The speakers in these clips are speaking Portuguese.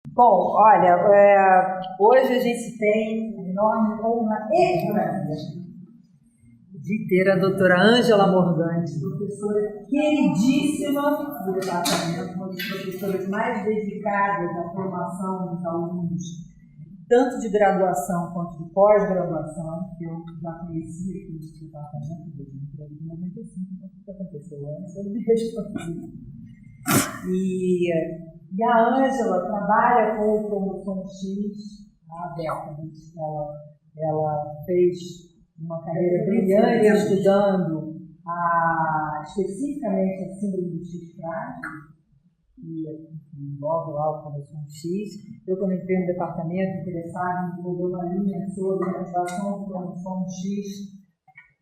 Bom, olha, hoje a gente tem uma enorme honra e prazer de ter a doutora Ângela Morgante, professora queridíssima do departamento, uma das professoras mais dedicadas à formação dos alunos, tanto de graduação quanto de pós-graduação, que eu já conheci aqui nesse departamento desde 1995, então o que aconteceu antes, eu me respondi. E a Ângela trabalha com o Cromossomo X há décadas. Ela fez uma carreira brilhante estudando especificamente a síndrome do X frágil, que envolve lá o cromossomo X. Eu, quando entrei no departamento, interessado em desenvolver uma linha sobre a ativação do cromossomo X,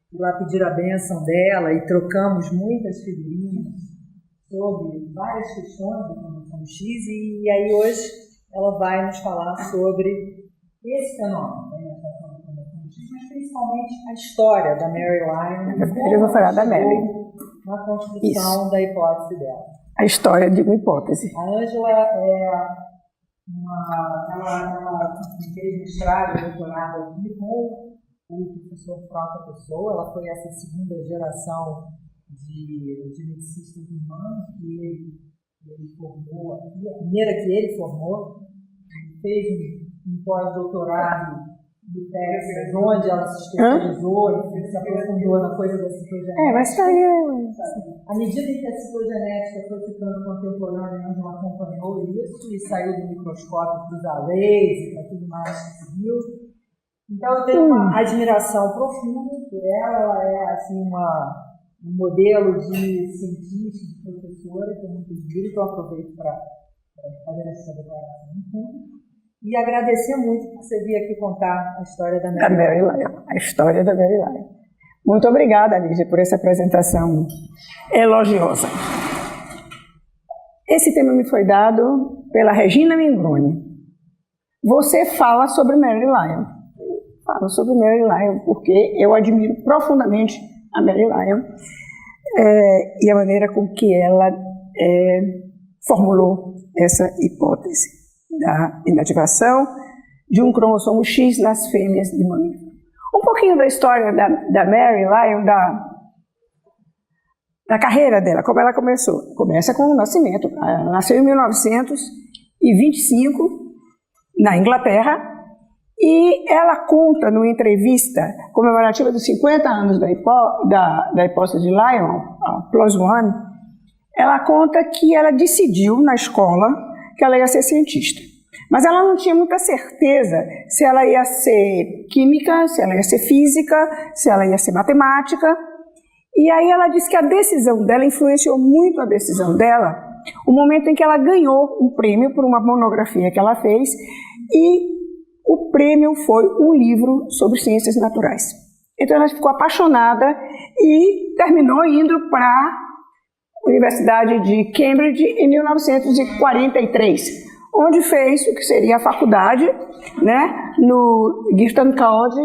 fui lá pedir a bênção dela e trocamos muitas figurinhas sobre várias questões do cromossomo X, e aí hoje ela vai nos falar sobre esse fenômeno, né, a ativação do cromossomo X, mas principalmente a história da Mary Lyon. Eu vou falar da Mary. Na construção da hipótese dela. A história de uma hipótese. A Ângela ela fez mestrado e doutorado aqui com o professor Frota Pessoa. Ela foi essa segunda geração de geneticistas humanos que ele formou aqui, a primeira que ele formou. Ele fez um pós-doutorado do Texas, onde ela se especializou e se aprofundou na coisa da citogenética. Vai sair. À medida em que a citogenética foi ficando contemporânea, a Ângela acompanhou isso e saiu do microscópio para os arrays e para tudo mais que seguiu. Então eu tenho uma admiração profunda por ela. Ela é assim, um modelo de cientista, de professora, que eu muito admiro, então eu aproveito para fazer essa declaração em público. E agradecer muito por você vir aqui contar a história da Mary Lyon. A história da Mary Lyon. Muito obrigada, Lígia, por essa apresentação elogiosa. Esse tema me foi dado pela Regina Mingroni. Você fala sobre Mary Lyon. Falo sobre Mary Lyon porque eu admiro profundamente a Mary Lyon e a maneira com que ela formulou essa hipótese da inativação de um cromossomo X nas fêmeas de mamíferos. Um pouquinho da história da Mary Lyon, da carreira dela, como ela começou. Começa com o nascimento. Ela nasceu em 1925, na Inglaterra, e ela conta numa entrevista comemorativa dos 50 anos da hipótese de Lyon, a Plus One, ela conta que ela decidiu na escola que ela ia ser cientista. Mas ela não tinha muita certeza se ela ia ser química, se ela ia ser física, se ela ia ser matemática. E aí ela disse que a decisão dela influenciou muito a decisão dela, o momento em que ela ganhou um prêmio por uma monografia que ela fez, e o prêmio foi um livro sobre ciências naturais. Então ela ficou apaixonada e terminou indo para a Universidade de Cambridge em 1943, onde fez o que seria a faculdade, né, no Girton College,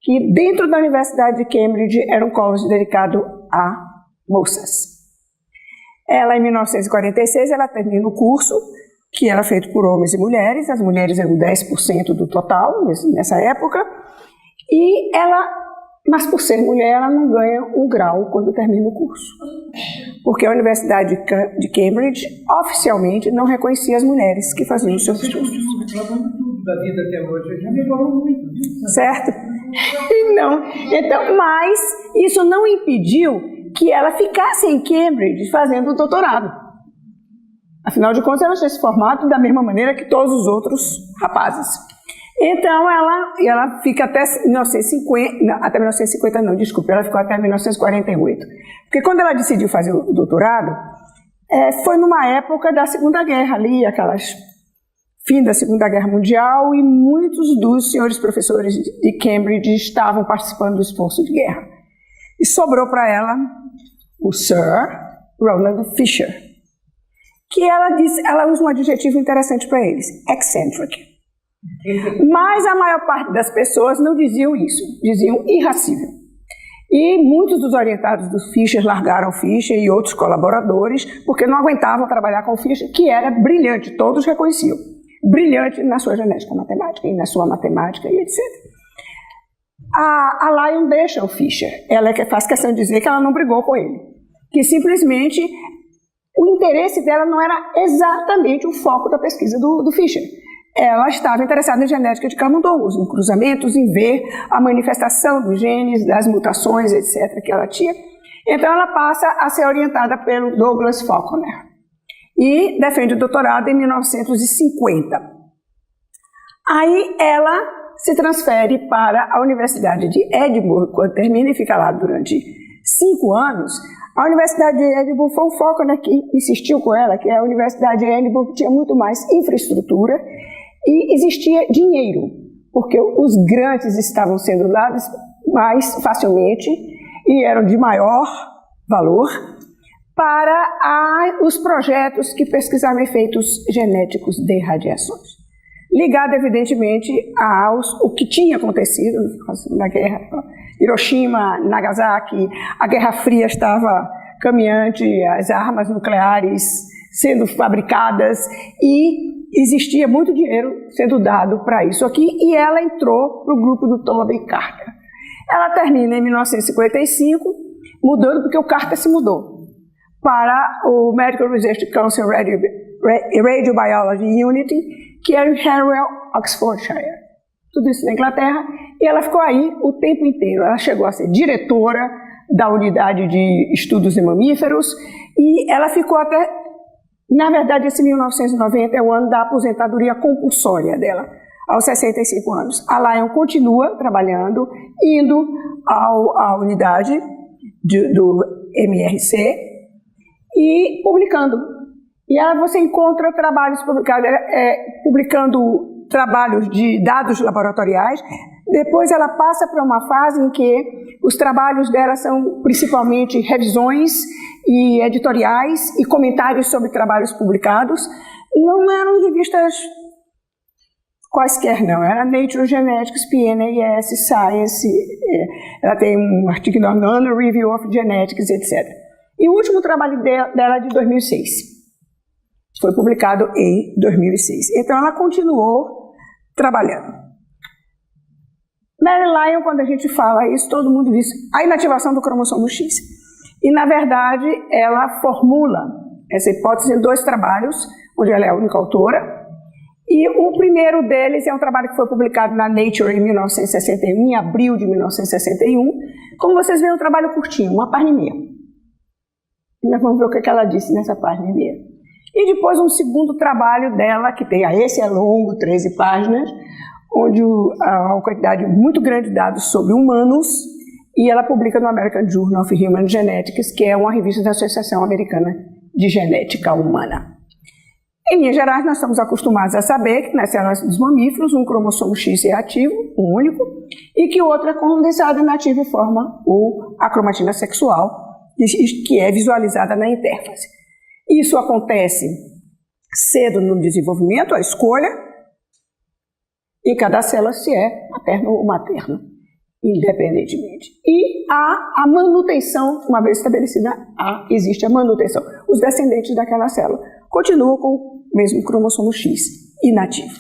que dentro da Universidade de Cambridge era um college dedicado a moças. Ela, em 1946, ela termina o curso, que era feito por homens e mulheres. As mulheres eram 10% do total nessa época, e mas por ser mulher, ela não ganha um grau quando termina o curso. Porque a Universidade de Cambridge oficialmente não reconhecia as mulheres que faziam os seus estudos. Da vida até hoje, já melhorou muito. Certo? Não. Então, mas isso não impediu que ela ficasse em Cambridge fazendo o doutorado. Afinal de contas, ela tinha se formado da mesma maneira que todos os outros rapazes. Então, ela fica até 1950, ela ficou até 1948. Porque quando ela decidiu fazer o doutorado, foi numa época da Segunda Guerra, ali, fim da Segunda Guerra Mundial, e muitos dos senhores professores de Cambridge estavam participando do esforço de guerra. E sobrou para ela o Sir Ronald Fisher, que ela usa um adjetivo interessante para eles, eccentric. Mas a maior parte das pessoas não diziam isso, diziam irracível. E muitos dos orientados do Fisher largaram o Fisher e outros colaboradores porque não aguentavam trabalhar com o Fisher, que era brilhante, todos reconheciam. brilhante na sua genética matemática e na sua matemática e etc. A Lyon deixa o Fisher. Ela faz questão de dizer que ela não brigou com ele, que simplesmente o interesse dela não era exatamente o foco da pesquisa do Fisher. Ela estava interessada em genética de camundongos, em cruzamentos, em ver a manifestação dos genes, das mutações, etc., que ela tinha. Então ela passa a ser orientada pelo Douglas Falconer e defende o doutorado em 1950. Aí ela se transfere para a Universidade de Edimburgo, quando termina e fica lá durante 5 anos. A Universidade de Edimburgo foi o Falconer que insistiu com ela, que a Universidade de Edimburgo tinha muito mais infraestrutura e existia dinheiro, porque os grandes estavam sendo dados mais facilmente e eram de maior valor para os projetos que pesquisavam efeitos genéticos de radiações. Ligado, evidentemente, ao que tinha acontecido na guerra. Hiroshima, Nagasaki, a Guerra Fria estava caminhante, as armas nucleares sendo fabricadas e existia muito dinheiro sendo dado para isso aqui, e ela entrou para o grupo do Toby Carter. Ela termina em 1955, mudando porque o Carter se mudou para o Medical Research Council Radiobiology Unit, que era em Harwell, Oxfordshire. Tudo isso na Inglaterra, e ela ficou aí o tempo inteiro. Ela chegou a ser diretora da unidade de estudos em mamíferos, e ela ficou até, na verdade, esse 1990 é o ano da aposentadoria compulsória dela, aos 65 anos. A Lyon continua trabalhando, indo à unidade do MRC e publicando. E aí você encontra trabalhos publicados, publicando trabalhos de dados laboratoriais. Depois ela passa para uma fase em que os trabalhos dela são principalmente revisões e editoriais e comentários sobre trabalhos publicados. Não eram revistas quaisquer, não. Era Nature Genetics, PNAS, Science. Ela tem um artigo no Annual Review of Genetics, etc. E o último trabalho dela é de 2006. Foi publicado em 2006. Então, ela continuou trabalhando. Mary Lyon, quando a gente fala isso, todo mundo diz a inativação do cromossomo X. E, na verdade, ela formula essa hipótese em 2 trabalhos, onde ela é a única autora. E o primeiro deles é um trabalho que foi publicado na Nature em 1961, em abril de 1961. Como vocês veem, é um trabalho curtinho, uma página e meia. E nós vamos ver o que ela disse nessa página e meia. E depois um segundo trabalho dela, que tem, esse é longo, 13 páginas, onde há uma quantidade muito grande de dados sobre humanos, e ela publica no American Journal of Human Genetics, que é uma revista da Associação Americana de Genética Humana. Em linhas gerais, nós estamos acostumados a saber que nas células dos mamíferos um cromossomo X é ativo, um único, e que o outro é condensado e inativo e forma a cromatina sexual, que é visualizada na interface. Isso acontece cedo no desenvolvimento, a escolha, em cada célula se é materno ou materno, independentemente. E a manutenção, uma vez estabelecida, existe a manutenção. Os descendentes daquela célula continuam com o mesmo cromossomo X, inativo.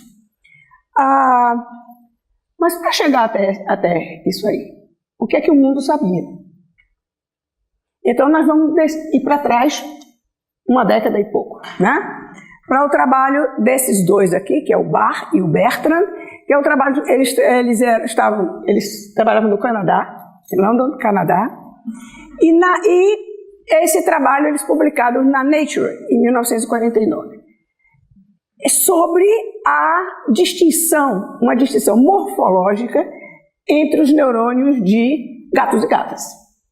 Mas para chegar até isso aí, o que é que o mundo sabia? Então nós vamos ir para trás uma década e pouco, né? Para o trabalho desses 2 aqui, que é o Barr e o Bertrand, que é um trabalho, eles trabalhavam no Canadá, em London, Canadá, e esse trabalho eles publicaram na Nature, em 1949. É sobre uma distinção morfológica entre os neurônios de gatos e gatas.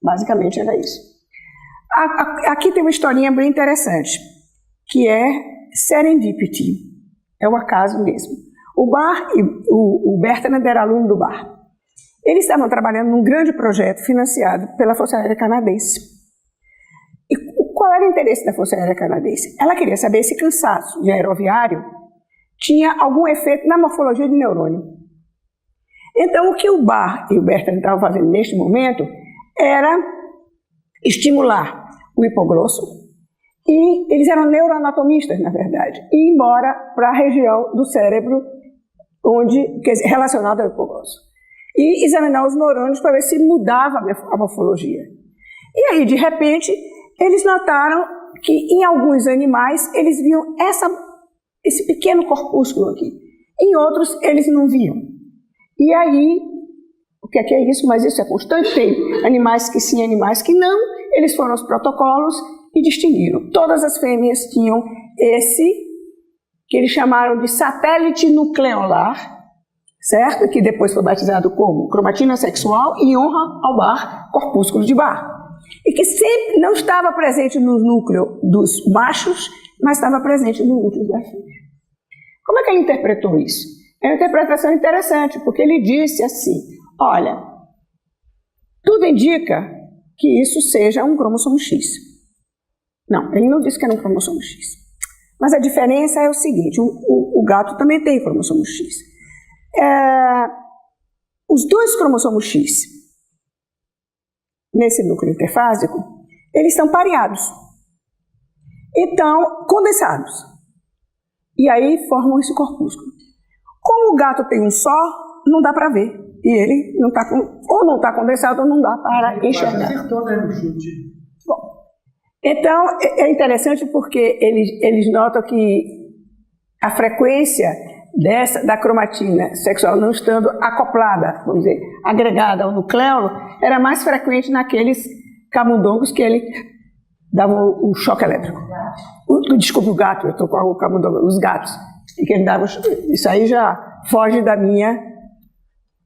Basicamente era isso. Aqui tem uma historinha bem interessante, que é serendipity, é o acaso mesmo. O Barr e o Bertrand era aluno do Barr. Eles estavam trabalhando num grande projeto financiado pela Força Aérea Canadense. E qual era o interesse da Força Aérea Canadense? Ela queria saber se cansaço de aeroviário tinha algum efeito na morfologia de neurônio. Então, o que o Barr e o Bertrand estavam fazendo neste momento era estimular o hipoglosso E eles eram neuroanatomistas, na verdade, e embora para a região do cérebro relacionada ao hipoglosso. E examinar os neurônios para ver se mudava a morfologia. E aí, de repente, eles notaram que em alguns animais eles viam esse pequeno corpúsculo aqui. Em outros, eles não viam. E aí, o que é isso? Mas isso é constante. Tem animais que sim, animais que não. Eles foram aos protocolos e distinguiram. Todas as fêmeas tinham esse, que eles chamaram de satélite nucleolar, certo? Que depois foi batizado como cromatina sexual em honra ao Barr, corpúsculo de Barr. E que sempre não estava presente no núcleo dos machos, mas estava presente no núcleo da fêmea. Como é que ele interpretou isso? É uma interpretação interessante, porque ele disse assim, olha, tudo indica que isso seja um cromossomo X. Não, ele não disse que era um cromossomo X. Mas a diferença é o seguinte, o gato também tem cromossomo X. Os dois cromossomos X, nesse núcleo interfásico, eles estão pareados. Então, condensados. E aí formam esse corpúsculo. Como o gato tem um só, não dá para ver. E ele não está ou não está condensado ou não dá para enxergar. Acertou, né, no chute. Bom, então é interessante porque eles notam que a frequência da cromatina sexual não estando acoplada, vamos dizer, agregada ao nucleolo, era mais frequente naqueles camundongos que ele dava o choque elétrico. Desculpa, o gato, eu estou com o camundongo, os gatos. E que ele dava, isso aí já foge da minha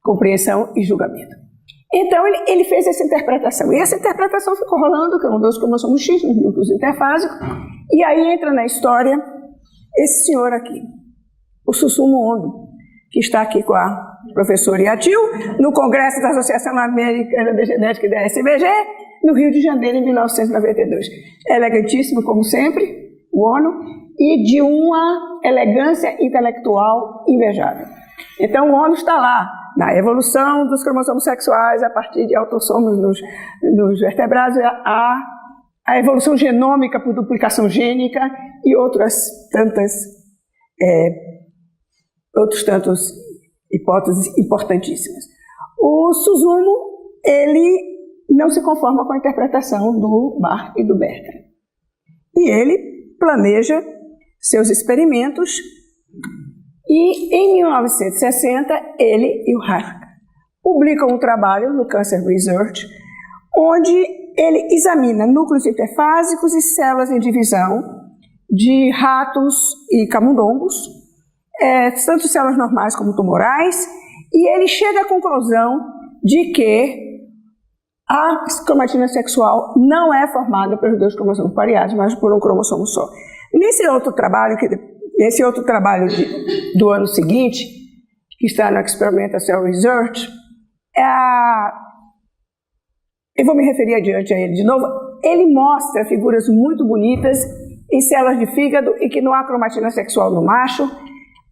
compreensão e julgamento. Então ele fez essa interpretação. E essa interpretação ficou rolando, que é um dos cromossomos X, nos núcleos interfásicos. E aí entra na história esse senhor aqui, o Susumu Ono, que está aqui com a professora Yatil, no Congresso da Associação Americana de Genética da SBG, no Rio de Janeiro, em 1992. Elegantíssimo, como sempre, o Ono, e de uma elegância intelectual invejável. Então, o Ono está lá, na evolução dos cromossomos sexuais, a partir de autossomos nos vertebrados, a evolução genômica por duplicação gênica e outras tantas hipóteses importantíssimas. O Susumu, ele não se conforma com a interpretação do Barr e do Bertrand. E ele planeja seus experimentos e, em 1960, ele e o Hark publicam um trabalho no Cancer Research, onde ele examina núcleos interfásicos e células em divisão de ratos e camundongos, tanto células normais como tumorais, e ele chega à conclusão de que a cromatina sexual não é formada pelos dois cromossomos pareados, mas por um cromossomo só. Nesse outro trabalho do ano seguinte, que está no Experimental Cell Research, eu vou me referir adiante a ele de novo, ele mostra figuras muito bonitas em células de fígado e que não há cromatina sexual no macho,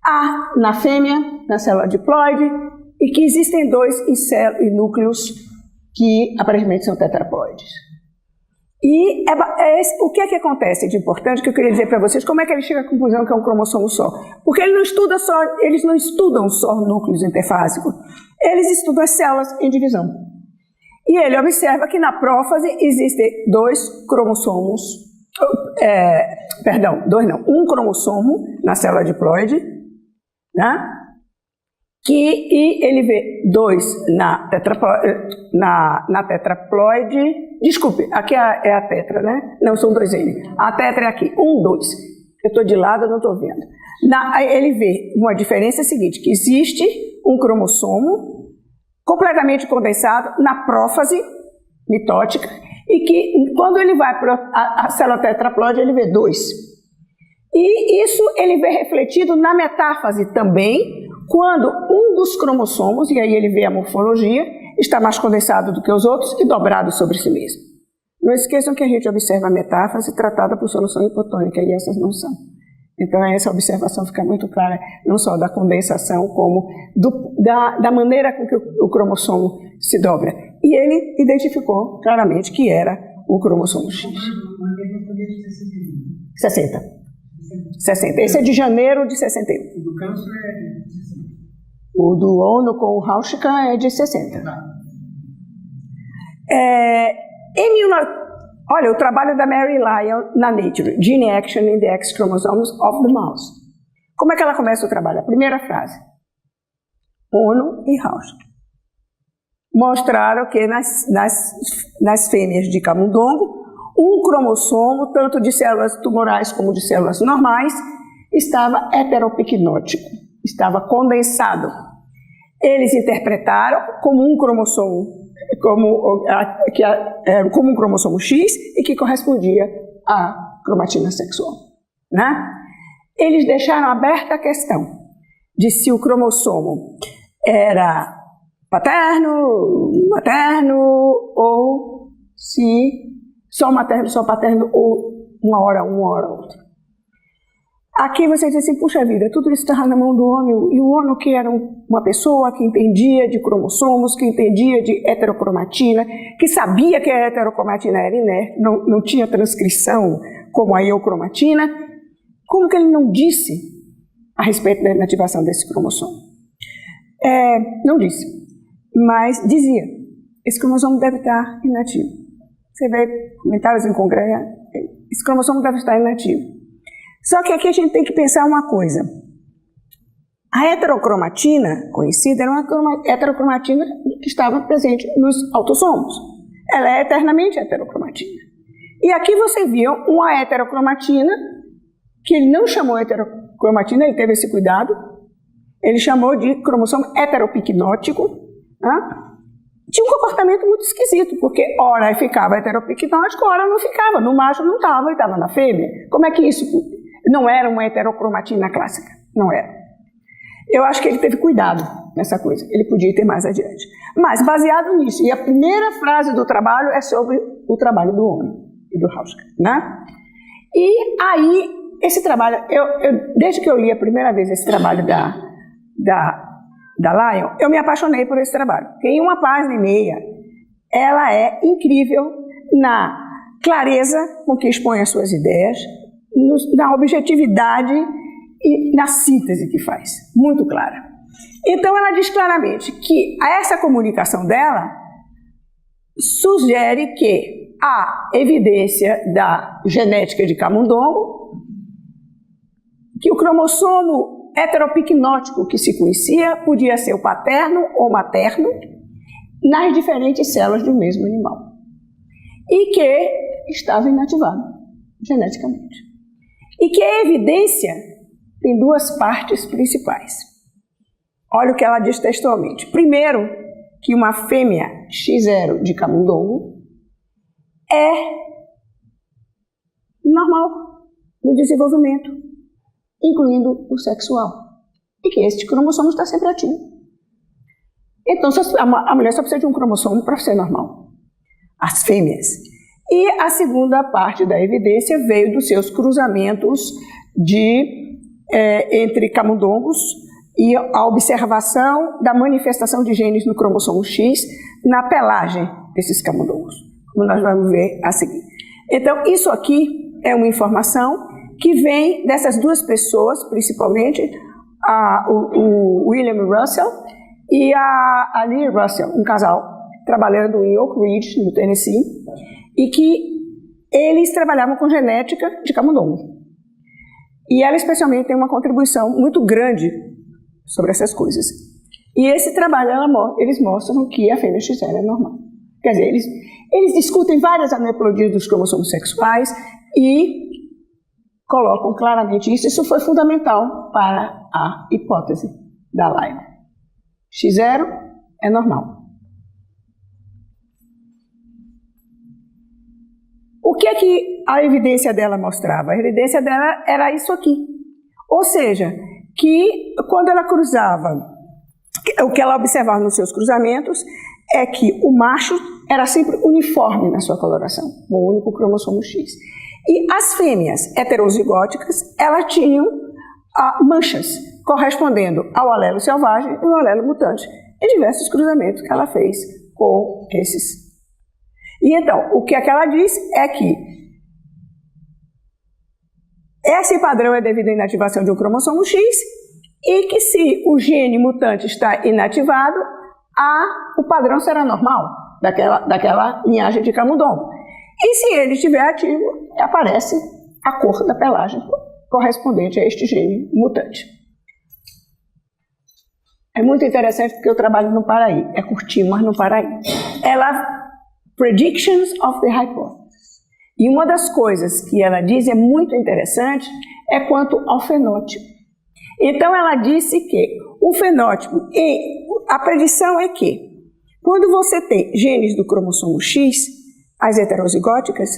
há na fêmea, na célula diploide, e que existem dois em núcleos que aparentemente são tetraploides. E o que é que acontece de importante, que eu queria dizer para vocês, como é que ele chega à conclusão que é um cromossomo só? Porque eles não estudam só núcleos interfásicos, eles estudam as células em divisão. E ele observa que na prófase existem um cromossomo na célula diploide, né? E ele vê dois na tetraploide, desculpe, aqui é a tetra, né? Não, são dois N. A tetra é aqui, 1, 2. Eu estou de lado, eu não estou vendo. Ele vê uma diferença seguinte, que existe um cromossomo completamente condensado na prófase mitótica e que quando ele vai para a célula tetraploide, ele vê dois. E isso ele vê refletido na metáfase também, quando um dos cromossomos, e aí ele vê a morfologia, está mais condensado do que os outros e dobrado sobre si mesmo. Não esqueçam que a gente observa a metáfase tratada por solução hipotônica, e essas não são. Então essa observação fica muito clara, não só da condensação, como da maneira com que o cromossomo se dobra. E ele identificou claramente que era o cromossomo X. Uma pergunta poderia ter sido 60. 60. Esse é de janeiro de 61. O do câncer é de 60. O do ONU com o Rauschka é de 60. Olha, o trabalho da Mary Lyon na Nature, Gene Action in the X Chromosomes of the Mouse. Como é que ela começa o trabalho? A primeira frase. ONU e Rauschka mostraram que nas fêmeas de camundongo, um cromossomo, tanto de células tumorais como de células normais, estava heteropicnótico, estava condensado. Eles interpretaram como um cromossomo, como um cromossomo X e que correspondia à cromatina sexual, né? Eles deixaram aberta a questão de se o cromossomo era paterno, materno, ou se só materno, só paterno, ou uma hora outra. Aqui você diz assim, puxa vida, tudo isso estava na mão do homem, e o homem que era uma pessoa que entendia de cromossomos, que entendia de heterocromatina, que sabia que a heterocromatina era inerte, não tinha transcrição como a eocromatina. Como que ele não disse a respeito da inativação desse cromossomo? Não disse, mas dizia, esse cromossomo deve estar inativo. Você vê comentários em congresso, esse cromossomo deve estar inativo. Só que aqui a gente tem que pensar uma coisa. A heterocromatina conhecida era uma heterocromatina que estava presente nos autossomos. Ela é eternamente heterocromatina. E aqui você viu uma heterocromatina que ele não chamou heterocromatina, ele teve esse cuidado, ele chamou de cromossomo heteropicnótico, né? Tinha um comportamento muito esquisito, porque ora ficava heteropicnótico, ora não ficava, no macho não estava, e estava na fêmea. Como é que isso não era uma heterocromatina clássica? Não era. Eu acho que ele teve cuidado nessa coisa, ele podia ir ter mais adiante. Mas baseado nisso, e a primeira frase do trabalho é sobre o trabalho do homem e do Rauschka, né? E aí, esse trabalho, desde que eu li a primeira vez esse trabalho da Lyon, eu me apaixonei por esse trabalho. Porque em 1 página e meia, ela é incrível na clareza com que expõe as suas ideias, na objetividade e na síntese que faz. Muito clara. Então, ela diz claramente que essa comunicação dela sugere que há evidência da genética de camundongo, que o cromossomo heteropicnótico que se conhecia podia ser o paterno ou materno nas diferentes células do mesmo animal e que estava inativado geneticamente. E que a evidência tem 2 partes principais. Olha o que ela diz textualmente. Primeiro, que uma fêmea X0 de camundongo é normal no desenvolvimento, incluindo o sexual, e que este cromossomo está sempre ativo. Então, a mulher só precisa de um cromossomo para ser normal, as fêmeas. E a segunda parte da evidência veio dos seus cruzamentos entre camundongos e a observação da manifestação de genes no cromossomo X na pelagem desses camundongos, como nós vamos ver a seguir. Então, isso aqui é uma informação que vem dessas 2 pessoas, principalmente o William Russell e a Lee Russell, um casal trabalhando em Oak Ridge, no Tennessee, e que eles trabalhavam com genética de camundongo. E ela especialmente tem uma contribuição muito grande sobre essas coisas. E esse trabalho, eles mostram que a fêmea X0 é normal. Quer dizer, eles discutem várias aneuploidias dos cromossomos sexuais e colocam claramente isso. Isso foi fundamental para a hipótese da Lyon. X0 é normal. O que é que a evidência dela mostrava? A evidência dela era isso aqui. Ou seja, que quando ela cruzava, o que ela observava nos seus cruzamentos é que o macho era sempre uniforme na sua coloração, o único cromossomo X. E as fêmeas heterozigóticas, elas tinham manchas correspondendo ao alelo selvagem e ao alelo mutante, em diversos cruzamentos que ela fez com esses. E então, o que ela diz é que esse padrão é devido à inativação de um cromossomo X e que se o gene mutante está inativado, o padrão será normal daquela linhagem de camundongo. E se ele estiver ativo, aparece a cor da pelagem correspondente a este gene mutante. É muito interessante porque eu trabalho no Paraí. É curtinho, mas no Paraí. Ela, Predictions of the Hypothesis. E uma das coisas que ela diz é muito interessante é quanto ao fenótipo. Então ela disse que o fenótipo, e a predição é que quando você tem genes do cromossomo X, as heterozigóticas,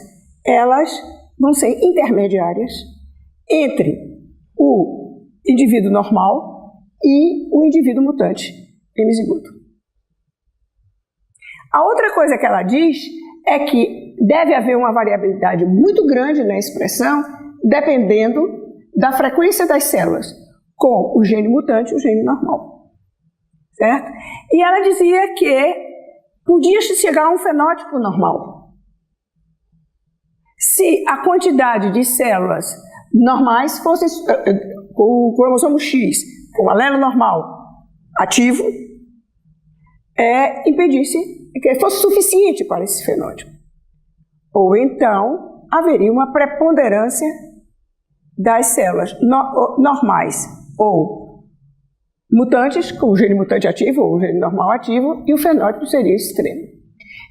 elas vão ser intermediárias entre o indivíduo normal e o indivíduo mutante hemizigoto. A outra coisa que ela diz é que deve haver uma variabilidade muito grande na expressão, dependendo da frequência das células, com o gene mutante e o gene normal. Certo? E ela dizia que podia chegar a um fenótipo normal. Se a quantidade de células normais fosse o cromossomo X, com o alelo normal ativo, impedisse que fosse suficiente para esse fenótipo. Ou então, haveria uma preponderância das células normais ou mutantes, com o gene mutante ativo ou o gene normal ativo, e o fenótipo seria extremo.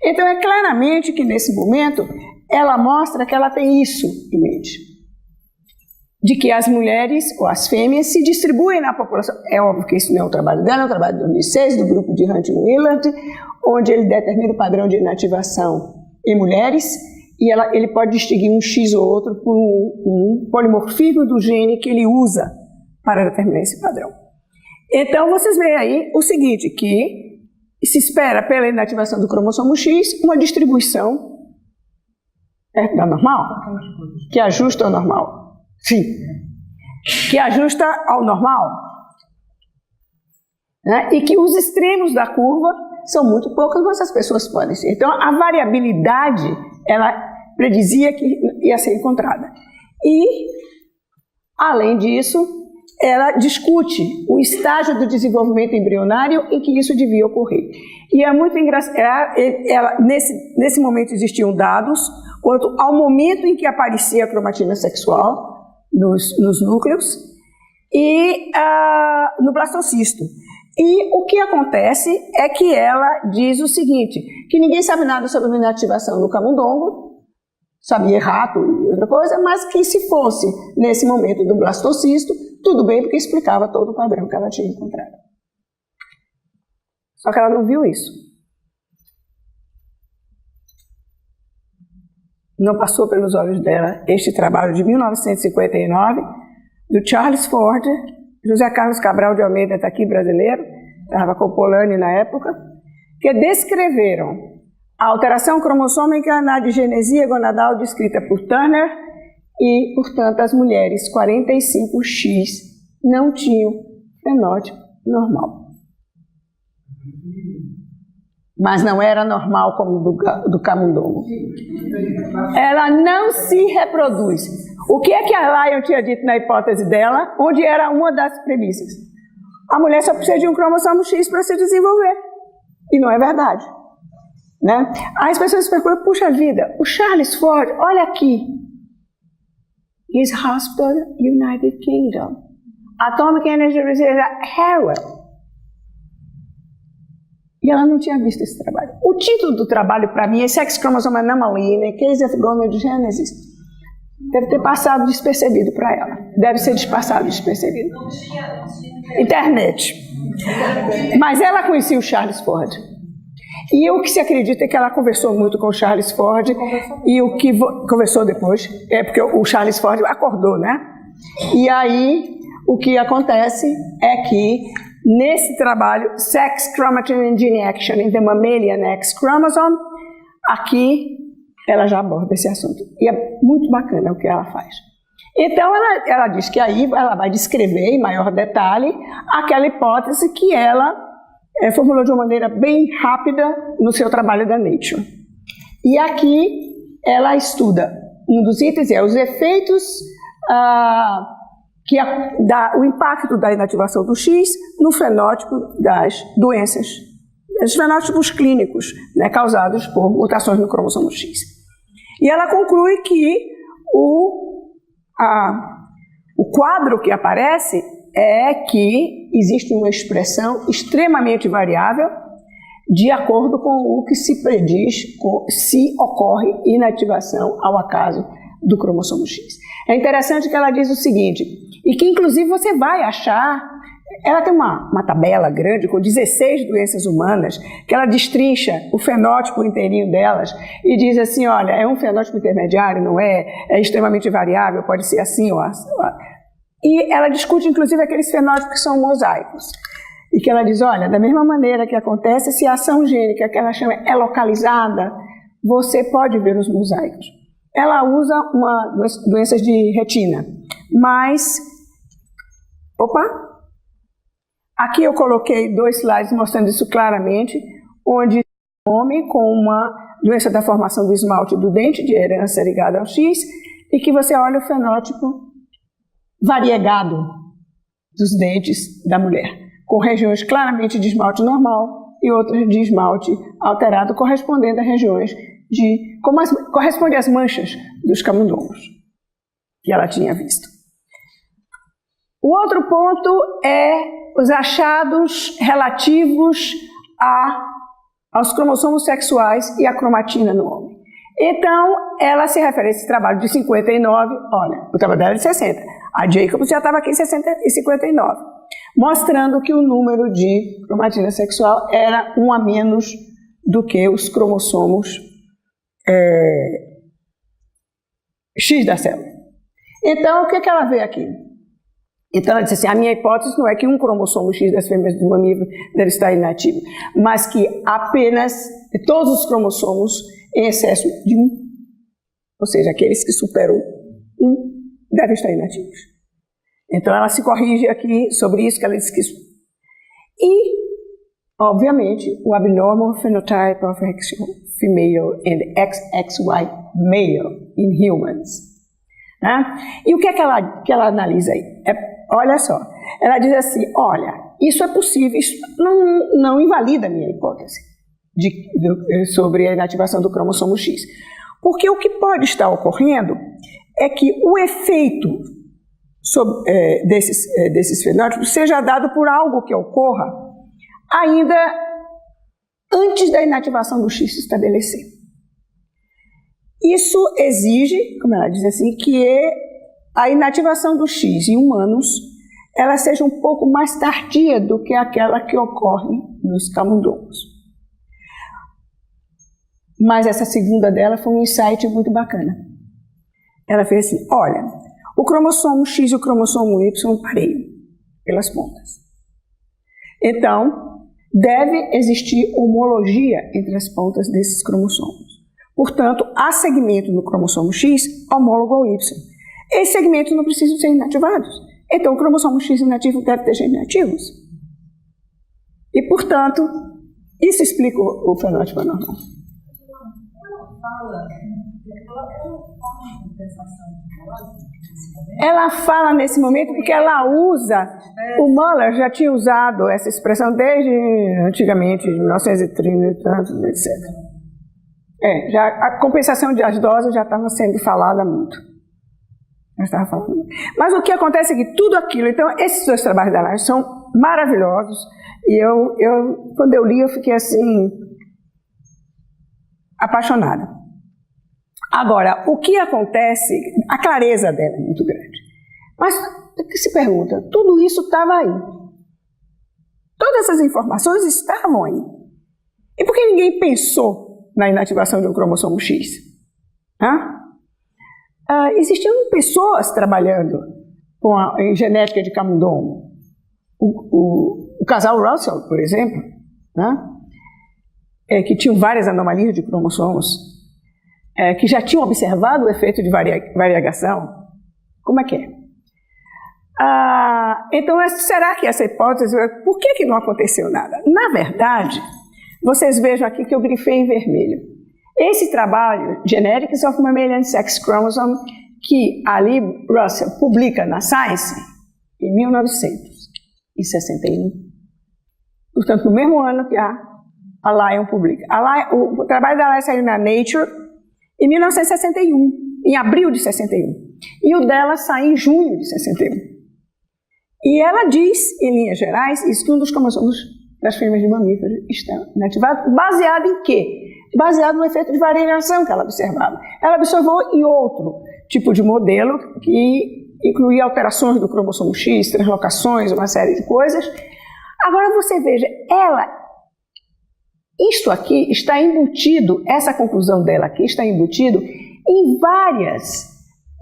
Então, é claramente que nesse momento, ela mostra que ela tem isso em mente. De que as mulheres ou as fêmeas se distribuem na população. É óbvio que isso não é um trabalho dela, é um trabalho de 2006, do grupo de Hunt-Willard, onde ele determina o padrão de inativação em mulheres, e ele pode distinguir um X ou outro por um polimorfismo do gene que ele usa para determinar esse padrão. Então, vocês veem aí o seguinte, que se espera pela inativação do cromossomo X uma distribuição da normal, que ajusta ao normal. Sim, que ajusta ao normal, né? E que os extremos da curva são muito poucos, mas as pessoas podem ser. Então, a variabilidade, ela predizia que ia ser encontrada. E, além disso, ela discute o estágio do desenvolvimento embrionário em que isso devia ocorrer. E é muito engraçado, nesse momento existiam dados quanto ao momento em que aparecia a cromatina sexual, nos núcleos e no blastocisto. E o que acontece é que ela diz o seguinte, que ninguém sabe nada sobre a inativação do camundongo, sabia rato e outra coisa, mas que se fosse nesse momento do blastocisto, tudo bem, porque explicava todo o padrão que ela tinha encontrado. Só que ela não viu isso. Não passou pelos olhos dela este trabalho de 1959, do Charles Ford, José Carlos Cabral de Almeida está aqui, brasileiro, estava com o Polanyi na época, que descreveram a alteração cromossômica na digenesia gonadal descrita por Turner e, portanto, as mulheres 45X não tinham fenótipo normal. Mas não era normal como do camundongo. Ela não se reproduz. O que é que a Lyon tinha dito na hipótese dela, onde era uma das premissas? A mulher só precisa de um cromossomo X para se desenvolver. E não é verdade. Né? As pessoas especulam, puxa vida, o Charles Ford, olha aqui. His Hospital, United Kingdom. Atomic Energy Research, Harvard. E ela não tinha visto esse trabalho. O título do trabalho, para mim, é Sex Chromosome Anomaly, Case of Gonogenesis. Deve ter passado despercebido para ela. Deve ser passado despercebido. Internet. Mas ela conhecia o Charles Ford. E o que se acredita é que ela conversou muito com o Charles Ford. E o que conversou depois, porque o Charles Ford acordou, né? E aí, o que acontece é que nesse trabalho, Sex Chromatin and Gene Action in the Mammalian X Chromosome, aqui ela já aborda esse assunto. E é muito bacana o que ela faz. Então, ela diz que aí ela vai descrever em maior detalhe aquela hipótese que ela formulou de uma maneira bem rápida no seu trabalho da Nature. E aqui ela estuda, um dos itens é os efeitos dá o impacto da inativação do X no fenótipo das doenças, dos fenótipos clínicos, né, causados por mutações no cromossomo X. E ela conclui que o quadro que aparece é que existe uma expressão extremamente variável de acordo com o que se prediz se ocorre inativação ao acaso do cromossomo X. É interessante que ela diz o seguinte, e que inclusive você vai achar, ela tem uma tabela grande com 16 doenças humanas, que ela destrincha o fenótipo inteirinho delas e diz assim, olha, é um fenótipo intermediário, não é? É extremamente variável, pode ser assim ou assim. E ela discute inclusive aqueles fenótipos que são mosaicos. E que ela diz, olha, da mesma maneira que acontece, se a ação gênica que ela chama é localizada, você pode ver os mosaicos. Ela usa doenças de retina, mas... Aqui eu coloquei 2 slides mostrando isso claramente, onde um homem com uma doença da formação do esmalte do dente de herança ligada ao X, e que você olha o fenótipo variegado dos dentes da mulher, com regiões claramente de esmalte normal e outras de esmalte alterado, correspondendo a regiões corresponde às manchas dos camundongos que ela tinha visto. O outro ponto é os achados relativos aos cromossomos sexuais e à cromatina no homem. Então, ela se refere a esse trabalho de 59, olha, o trabalho dela é de 60, a Jacobs já estava aqui em 59, mostrando que o número de cromatina sexual era 1 a menos do que os cromossomos X da célula. Então, o que ela vê aqui? Então ela disse assim, a minha hipótese não é que um cromossomo X das fêmeas do mamífero deve estar inativo, mas que apenas todos os cromossomos em excesso de 1, ou seja, aqueles que superam 1, devem estar inativos. Então ela se corrige aqui sobre isso, que ela disse que isso... E, obviamente, o abnormal phenotype of female and XXY male in humans. Né? E o que é que ela analisa aí? Olha só, ela diz assim, olha, isso é possível, isso não invalida a minha hipótese sobre a inativação do cromossomo X. Porque o que pode estar ocorrendo é que o efeito desses fenótipos seja dado por algo que ocorra ainda antes da inativação do X se estabelecer. Isso exige, como ela diz assim, que a inativação do X em humanos ela seja um pouco mais tardia do que aquela que ocorre nos camundongos. Mas essa segunda dela foi um insight muito bacana. Ela fez assim, olha, o cromossomo X e o cromossomo Y pareiam pelas pontas. Então, deve existir homologia entre as pontas desses cromossomos. Portanto, há segmento no cromossomo X homólogo ao Y. Esses segmentos não precisam ser inativados. Então, o cromossomo X inativo deve ter genes inativos. E, portanto, isso explica o fenótipo anormal. Ela fala nesse momento porque ela usa, o Muller já tinha usado essa expressão desde antigamente, 1930 e tantos, etc. A compensação das doses já estava sendo falada muito. Mas o que acontece é que tudo aquilo, então esses 2 trabalhos da Laje são maravilhosos, e quando eu li eu fiquei assim, apaixonada. Agora, o que acontece, a clareza dela é muito grande. Mas o que se pergunta, tudo isso estava aí. Todas essas informações estavam aí. E por que ninguém pensou na inativação de um cromossomo X? Existiam pessoas trabalhando em genética de camundongo. O casal Russell, por exemplo, que tinham várias anomalias de cromossomos, que já tinham observado o efeito de variegação. Como é que é? Então, será que essa hipótese, por que não aconteceu nada? Na verdade, vocês vejam aqui que eu grifei em vermelho. Esse trabalho, Genetics of Mammalian Sex Chromosome, que a Lee Russell publica na Science em 1961. Portanto, no mesmo ano que a Lyon publica. O trabalho da Lyon saiu na Nature em 1961, em abril de 61. E o dela sai em junho de 61. E ela diz, em linhas gerais, isso que um dos cromossomos das fêmeas de mamíferos está inativado, baseado em quê? Baseado no efeito de variação que ela observava. Ela observou em outro tipo de modelo, que incluía alterações do cromossomo X, translocações, uma série de coisas. Agora você veja, isto aqui está embutido, essa conclusão dela aqui está embutido em várias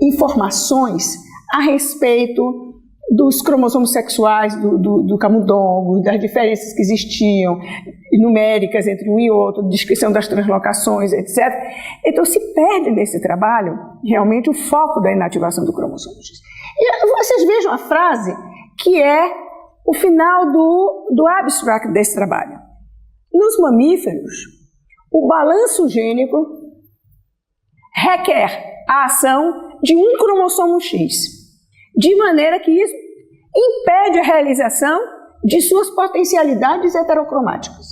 informações a respeito dos cromossomos sexuais do camundongo, das diferenças que existiam, numéricas entre um e outro, descrição das translocações, etc. Então se perde nesse trabalho realmente o foco da inativação do cromossomo X. E vocês vejam a frase que é o final do abstract desse trabalho. Nos mamíferos, o balanço gênico requer a ação de um cromossomo X, de maneira que isso impede a realização de suas potencialidades heterocromáticas.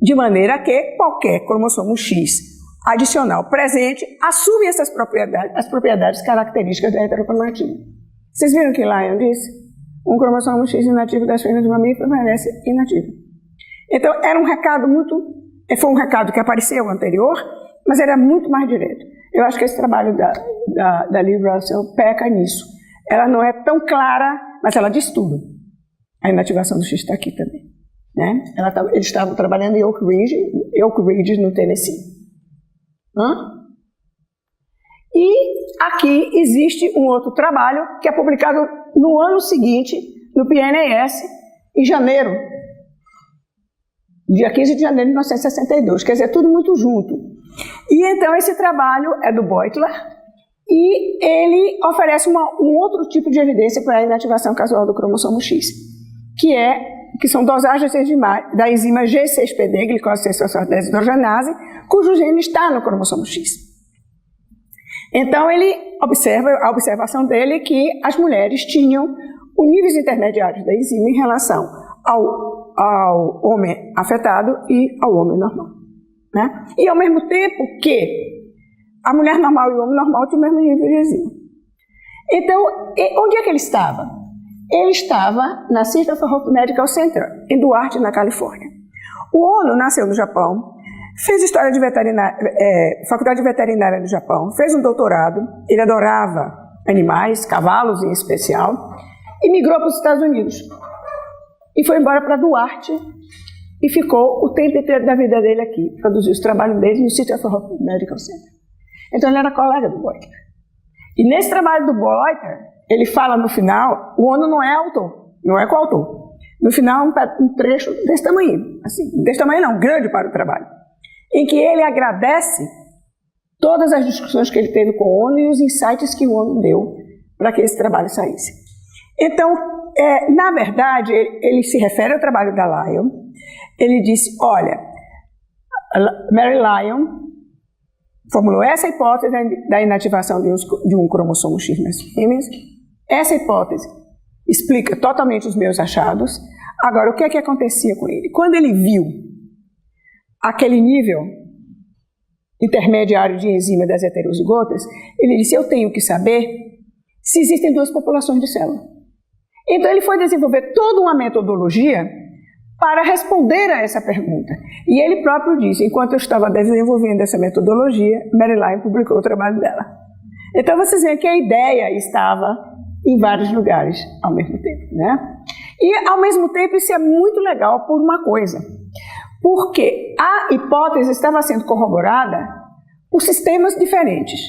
De maneira que qualquer cromossomo X adicional presente assume essas propriedades, as propriedades características da heterocromatina. Vocês viram que Lyon disse? Um cromossomo X inativo das fêmeas de mamífero permanece inativo. Então, foi um recado que apareceu anterior, mas era muito mais direto. Eu acho que esse trabalho da Lee Russell peca nisso. Ela não é tão clara, mas ela diz tudo. A inativação do X está aqui também. Né? Eles estavam trabalhando em Oak Ridge, no Tennessee. E aqui existe um outro trabalho que é publicado no ano seguinte, no PNAS, em janeiro, dia 15 de janeiro de 1962. Quer dizer, tudo muito junto. E então esse trabalho é do Beutler e ele oferece um outro tipo de evidência para a inativação casual do cromossomo X, que são dosagens da enzima G6PD, glicose 6-fosfatase hidrogenase, cujo gene está no cromossomo X. Então ele a observação dele é que as mulheres tinham níveis intermediários da enzima em relação ao homem afetado e ao homem normal. Né? E ao mesmo tempo que a mulher normal e o homem normal tinham o mesmo nível de enzima. Então, onde é que ele estava? Ele estava na Center for Medical Center, em Duarte, na Califórnia. O Ono nasceu no Japão, fez história de faculdade de veterinária no Japão, fez um doutorado, ele adorava animais, cavalos em especial, e migrou para os Estados Unidos. E foi embora para Duarte e ficou o tempo inteiro da vida dele aqui, produziu os trabalhos dele no Center for Medical Center. Então ele era colega do Beutler. E nesse trabalho do Beutler, ele fala no final, o Ono não é autor, não é coautor. No final, um trecho desse tamanho, assim, desse tamanho não, grande para o trabalho, em que ele agradece todas as discussões que ele teve com o Ono e os insights que o Ono deu para que esse trabalho saísse. Então, na verdade, ele se refere ao trabalho da Lyon. Ele disse, olha, Mary Lyon formulou essa hipótese da inativação de um cromossomo X nas fêmeas. Essa hipótese explica totalmente os meus achados. Agora, o que é que acontecia com ele? Quando ele viu aquele nível intermediário de enzima das heterozigotas, ele disse, eu tenho que saber se existem duas populações de célula. Então ele foi desenvolver toda uma metodologia para responder a essa pergunta. E ele próprio disse, enquanto eu estava desenvolvendo essa metodologia, Mary Lyon publicou o trabalho dela. Então vocês veem que a ideia estava em vários lugares ao mesmo tempo, né? E ao mesmo tempo isso é muito legal por uma coisa, porque a hipótese estava sendo corroborada por sistemas diferentes.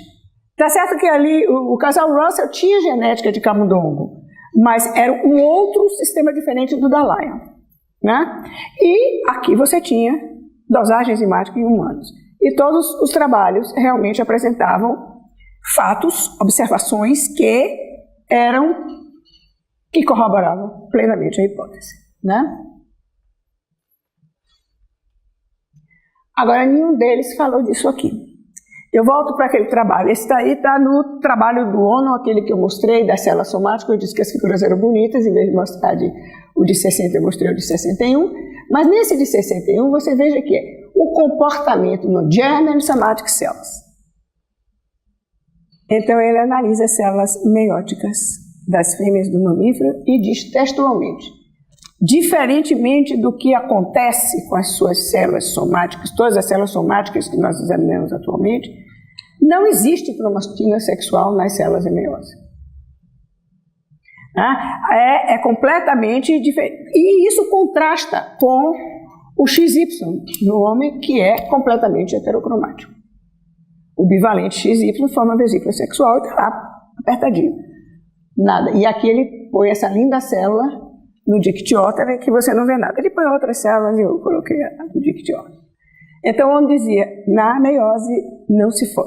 Tá certo que ali o casal Russell tinha genética de camundongo, mas era um outro sistema diferente do da Lyon, né? E aqui você tinha dosagem enzimática em humanos. E todos os trabalhos realmente apresentavam fatos, observações que corroboravam plenamente a hipótese, né? Agora, nenhum deles falou disso aqui. Eu volto para aquele trabalho. Esse daí está no trabalho do ONU, aquele que eu mostrei, das células somáticas. Eu disse que as figuras eram bonitas, em vez de mostrar o de 60, eu mostrei o de 61. Mas nesse de 61, você veja que é o comportamento no German Somatic Cells. Então, ele analisa as células meióticas das fêmeas do mamífero e diz textualmente: diferentemente do que acontece com as suas células somáticas, todas as células somáticas que nós examinamos atualmente, não existe cromatina sexual nas células em meiose. É completamente diferente. E isso contrasta com o XY no homem, que é completamente heterocromático. O bivalente XY forma a vesícula sexual e está lá apertadinho. Nada. E aqui ele põe essa linda célula no Dictyostera, que você não vê nada. Ele põe outras células e eu coloquei a do Dictyostera. Então, onde dizia, na meiose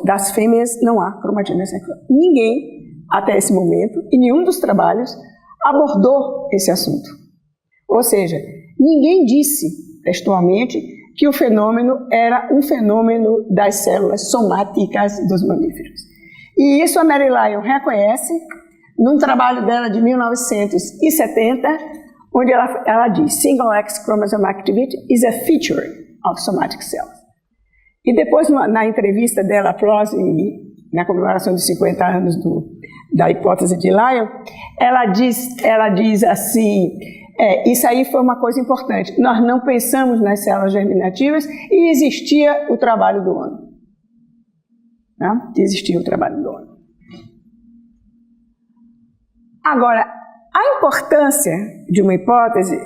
das fêmeas não há cromatina sexual. Ninguém, até esse momento, em nenhum dos trabalhos, abordou esse assunto. Ou seja, ninguém disse textualmente que o fenômeno era um fenômeno das células somáticas dos mamíferos. E isso a Mary Lyon reconhece num trabalho dela de 1970, onde ela diz: Single X chromosome activity is a feature of somatic cells. E depois, na entrevista dela, na comemoração de 50 anos da hipótese de Lyon, ela diz assim: isso aí foi uma coisa importante. Nós não pensamos nas células germinativas e existia o trabalho do ONU. Existia o trabalho do ONU. Agora, a importância de uma hipótese,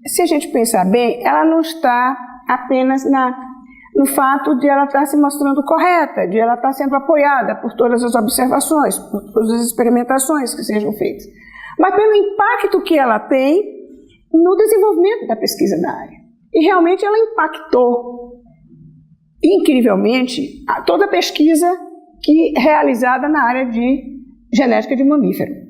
se a gente pensar bem, ela não está apenas no fato de ela estar se mostrando correta, de ela estar sendo apoiada por todas as observações, por todas as experimentações que sejam feitas, mas pelo impacto que ela tem no desenvolvimento da pesquisa na área. E realmente ela impactou incrivelmente toda a pesquisa realizada na área de genética de mamífero.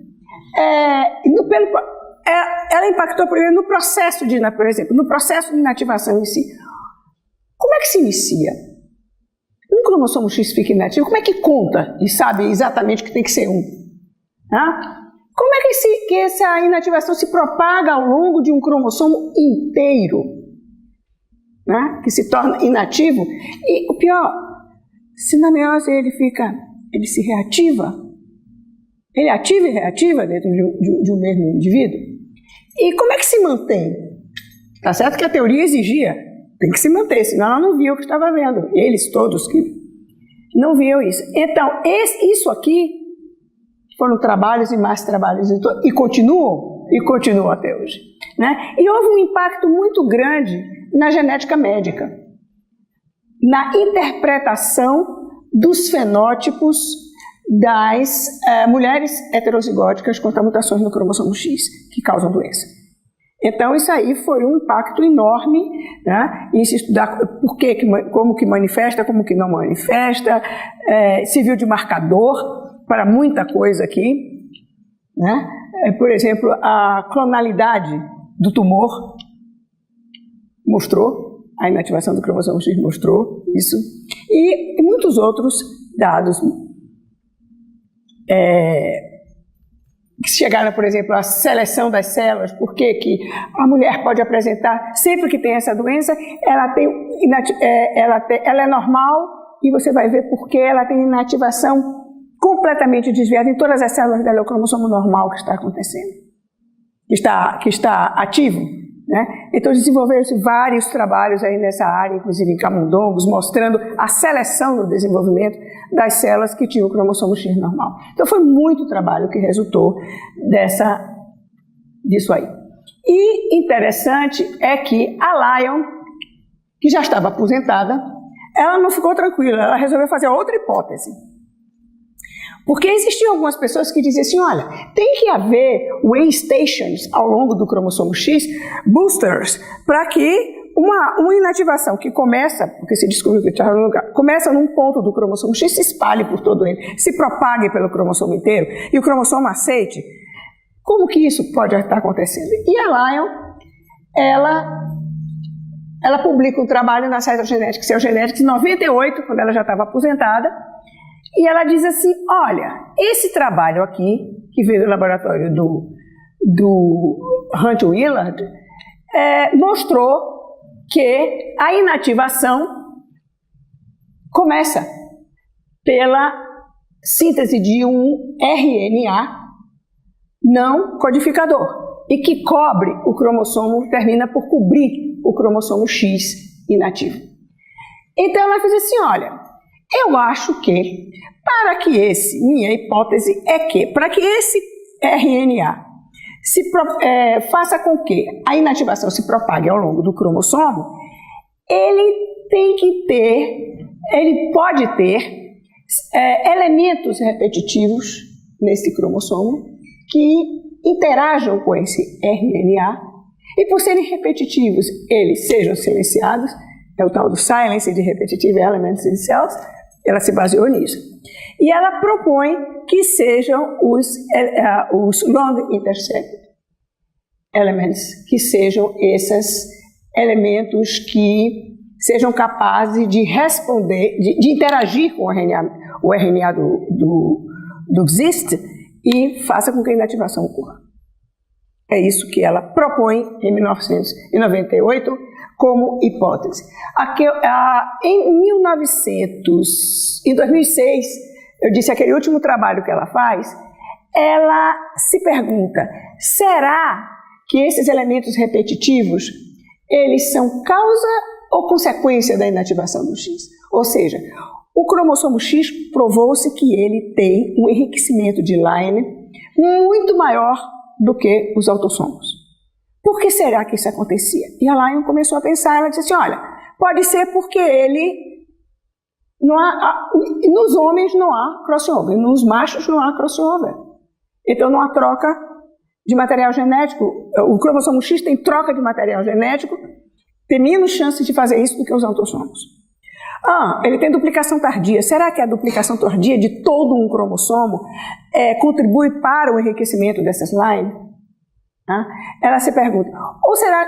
Ela impactou primeiro no processo por exemplo, no processo de inativação em si. Como é que se inicia? Um cromossomo X fica inativo, como é que conta e sabe exatamente que tem que ser um? Como é que essa inativação se propaga ao longo de um cromossomo inteiro, que se torna inativo? E o pior, se na meiose ele se reativa, ele ativa e reativa dentro de um mesmo indivíduo. E como é que se mantém? Tá certo que a teoria exigia, tem que se manter, senão ela não via o que estava vendo. Eles todos que não viam isso. Então, isso aqui foram trabalhos e mais trabalhos e continuam até hoje. E houve um impacto muito grande na genética médica, na interpretação dos fenótipos das mulheres heterozigóticas contra mutações no cromossomo X que causam doença. Então, isso aí foi um impacto enorme, em se estudar como que manifesta, como que não manifesta, serviu de marcador para muita coisa aqui. Por exemplo, a clonalidade do tumor mostrou, a inativação do cromossomo X mostrou isso, e muitos outros dados que chegaram, por exemplo, à seleção das células, por que a mulher pode apresentar, sempre que tem essa doença, ela é normal e você vai ver por que ela tem inativação completamente desviada em todas as células dela, é o cromossomo normal que está acontecendo, que está ativo. Então desenvolveram-se vários trabalhos aí nessa área, inclusive em camundongos, mostrando a seleção no desenvolvimento das células que tinham o cromossomo X normal. Então foi muito trabalho que resultou disso aí. E interessante é que a Lyon, que já estava aposentada, ela não ficou tranquila, ela resolveu fazer outra hipótese. Porque existiam algumas pessoas que diziam assim, olha, tem que haver way stations ao longo do cromossomo X, boosters, para que uma inativação que começa, porque se descobriu que estava no lugar, começa num ponto do cromossomo X, se espalhe por todo ele, se propague pelo cromossomo inteiro, e o cromossomo aceite. Como que isso pode estar acontecendo? E a Lyon, ela publica um trabalho na Cytogenetics, Eugenetics, em 98, quando ela já estava aposentada, e ela diz assim, olha, esse trabalho aqui, que veio do laboratório do Hunt Willard, mostrou que a inativação começa pela síntese de um RNA não codificador e que cobre o cromossomo, termina por cobrir o cromossomo X inativo. Então ela fez assim, olha, eu acho que minha hipótese é que para que esse RNA faça com que a inativação se propague ao longo do cromossomo, ele pode ter elementos repetitivos nesse cromossomo que interajam com esse RNA e, por serem repetitivos, eles sejam silenciados, é o tal do silence de repetitive elements in cells, ela se baseou nisso. E ela propõe que sejam os long intercepted elements, que sejam esses elementos que sejam capazes de responder, de interagir com o RNA do GIST e faça com que a inativação ocorra. É isso que ela propõe em 1998 como hipótese. Em 2006, eu disse, aquele último trabalho que ela faz, ela se pergunta, será que esses elementos repetitivos, eles são causa ou consequência da inativação do X? Ou seja, o cromossomo X provou-se que ele tem um enriquecimento de line muito maior do que os autossomos. Por que será que isso acontecia? E a Lyon começou a pensar, ela disse assim, olha, pode ser porque nos homens não há crossover, nos machos não há crossover. Então não há troca de material genético, o cromossomo X tem troca de material genético, tem menos chances de fazer isso do que os autossomos. Ele tem duplicação tardia. Será que a duplicação tardia de todo um cromossomo contribui para o enriquecimento dessas lines? Ela se pergunta, ou será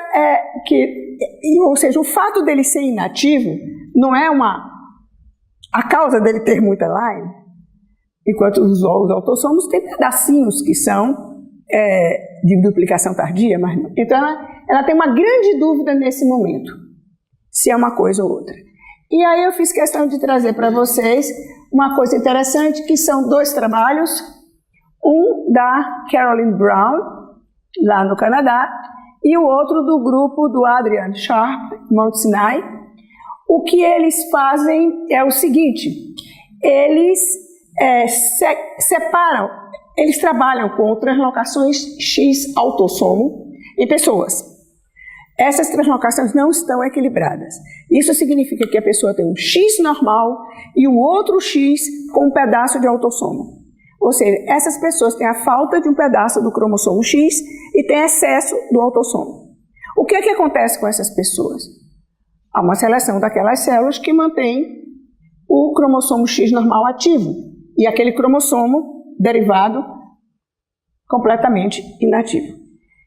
ou seja, o fato dele ser inativo não é a causa dele ter muita line? Enquanto os autossomos têm pedacinhos que são de duplicação tardia, mas não. Então ela tem uma grande dúvida nesse momento, se é uma coisa ou outra. E aí eu fiz questão de trazer para vocês uma coisa interessante, que são dois trabalhos, um da Carolyn Brown, lá no Canadá, e o outro do grupo do Adrian Sharp, Mount Sinai. O que eles fazem é o seguinte, eles separam, eles trabalham com translocações X autossomo em pessoas. Essas translocações não estão equilibradas. Isso significa que a pessoa tem um X normal e o outro X com um pedaço de autossomo. Ou seja, essas pessoas têm a falta de um pedaço do cromossomo X e têm excesso do autossomo. O que é que acontece com essas pessoas? Há uma seleção daquelas células que mantém o cromossomo X normal ativo e aquele cromossomo derivado completamente inativo.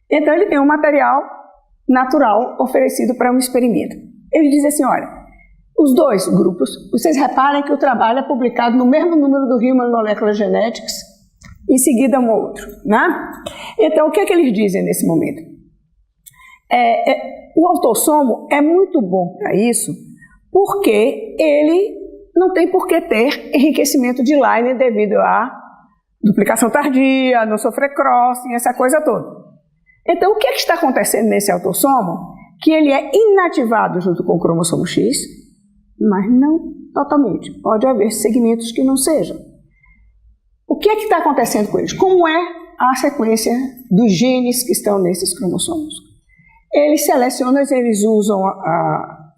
Então ele tem um material natural oferecido para um experimento. Ele diz assim, olha, os dois grupos, vocês reparem que o trabalho é publicado no mesmo número do Human Molecular Genetics, em seguida um outro, né? Então, o que é que eles dizem nesse momento? O autossomo é muito bom para isso, porque ele não tem por que ter enriquecimento de line devido à duplicação tardia, não sofrer crossing, essa coisa toda. Então, o que é que está acontecendo nesse autossomo? Que ele é inativado junto com o cromossomo X, mas não totalmente. Pode haver segmentos que não sejam. O que é que está acontecendo com eles? Como é a sequência dos genes que estão nesses cromossomos? Eles selecionam, eles usam a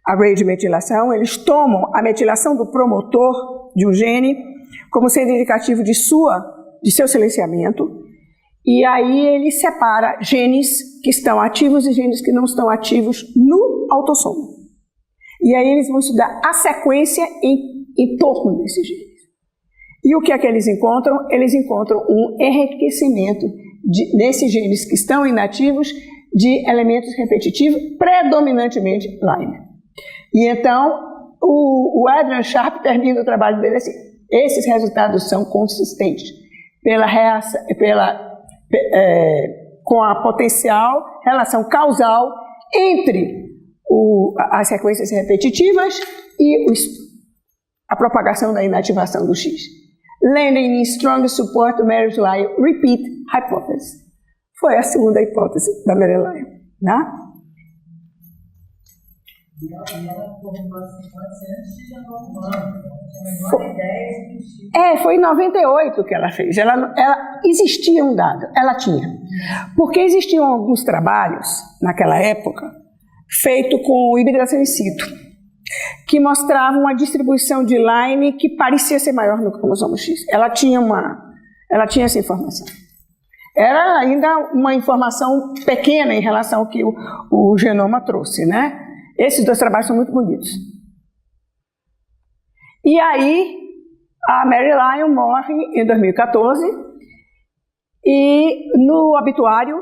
array de metilação, eles tomam a metilação do promotor de um gene como sendo indicativo de seu silenciamento. E aí ele separa genes que estão ativos e genes que não estão ativos no autossomo. E aí eles vão estudar a sequência em torno desses genes. E o que é que eles encontram? Eles encontram um enriquecimento nesses genes que estão inativos de elementos repetitivos, predominantemente Line. E então, o Adrian Sharp termina o trabalho dele assim: esses resultados são consistentes com a potencial relação causal entre as sequências repetitivas e a propagação da inativação do X. Lending in strong support to Mary Lyon repeat hypothesis. Foi a segunda hipótese da Mary Lyon, né? E ela formou a sequência antes de Jacob Humano. Tinha a menor ideia de X. Foi em 98 que ela fez. Ela existia um dado, ela tinha. Porque existiam alguns trabalhos, naquela época, feitos com hibridação in situ, que mostravam uma distribuição de Line que parecia ser maior no cromossomo X. Ela tinha essa informação. Era ainda uma informação pequena em relação ao que o genoma trouxe, né? Esses dois trabalhos são muito bonitos. E aí, a Mary Lyon morre em 2014, e no obituário,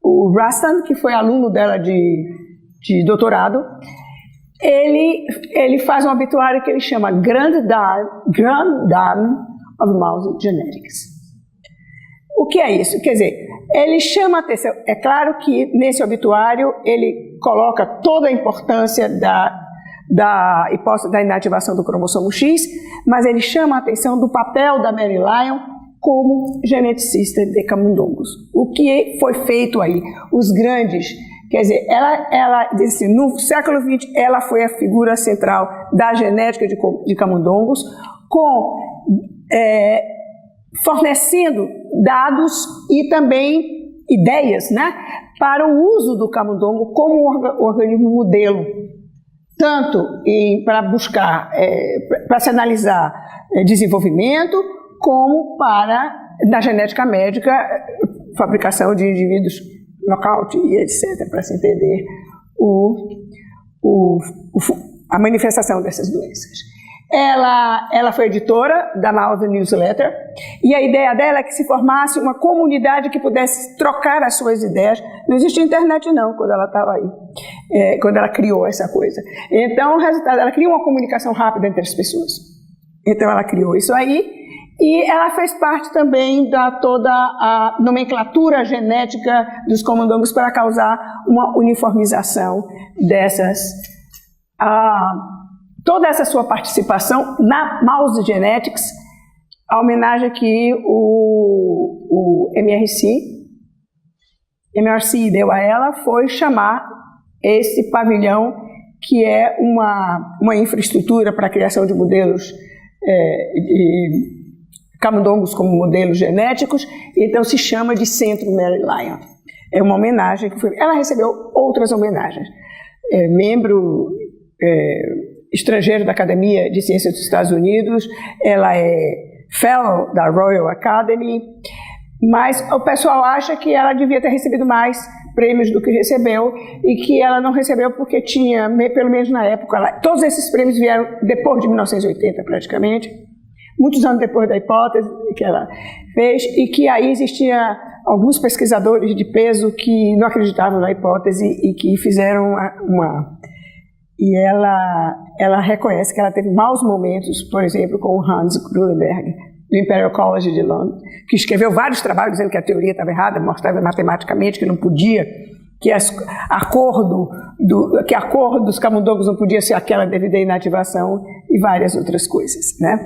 o Rustan, que foi aluno dela de doutorado, ele faz um obituário que ele chama Grand Dame of Mouse Genetics. O que é isso? Quer dizer, ele chama a atenção. É claro que nesse obituário ele coloca toda a importância da hipótese da inativação do cromossomo X, mas ele chama a atenção do papel da Mary Lyon como geneticista de camundongos. O que foi feito aí? Os grandes. Quer dizer, ela diz assim, no século XX, ela foi a figura central da genética de camundongos, fornecendo dados e também ideias, né, para o uso do camundongo como organismo modelo, tanto para buscar, para se analisar desenvolvimento, como na genética médica, fabricação de indivíduos nocaute e etc., para se entender a manifestação dessas doenças. Ela foi editora da Mouse Newsletter, e a ideia dela é que se formasse uma comunidade que pudesse trocar as suas ideias. Não existia internet não, quando ela estava aí, quando ela criou essa coisa. Então, o resultado, ela criou uma comunicação rápida entre as pessoas. Então, ela criou isso aí, e ela fez parte também da toda a nomenclatura genética dos camundongos para causar uma uniformização dessas... Toda essa sua participação na Mouse Genetics, a homenagem que o MRC deu a ela foi chamar esse pavilhão, que é uma infraestrutura para a criação de modelos de camundongos como modelos genéticos, então se chama de Centro Mary Lyon. É uma homenagem que foi... Ela recebeu outras homenagens. Membro... estrangeiro da Academia de Ciências dos Estados Unidos, ela é Fellow da Royal Academy, mas o pessoal acha que ela devia ter recebido mais prêmios do que recebeu, e que ela não recebeu porque tinha, pelo menos na época, todos esses prêmios vieram depois de 1980 praticamente, muitos anos depois da hipótese que ela fez, e que aí existia alguns pesquisadores de peso que não acreditavam na hipótese e que fizeram E ela reconhece que ela teve maus momentos, por exemplo, com o Hans Grunenberg, do Imperial College de Londres, que escreveu vários trabalhos dizendo que a teoria estava errada, mostrava matematicamente que não podia, que a cor dos camundongos não podia ser aquela devido à inativação, e várias outras coisas, né?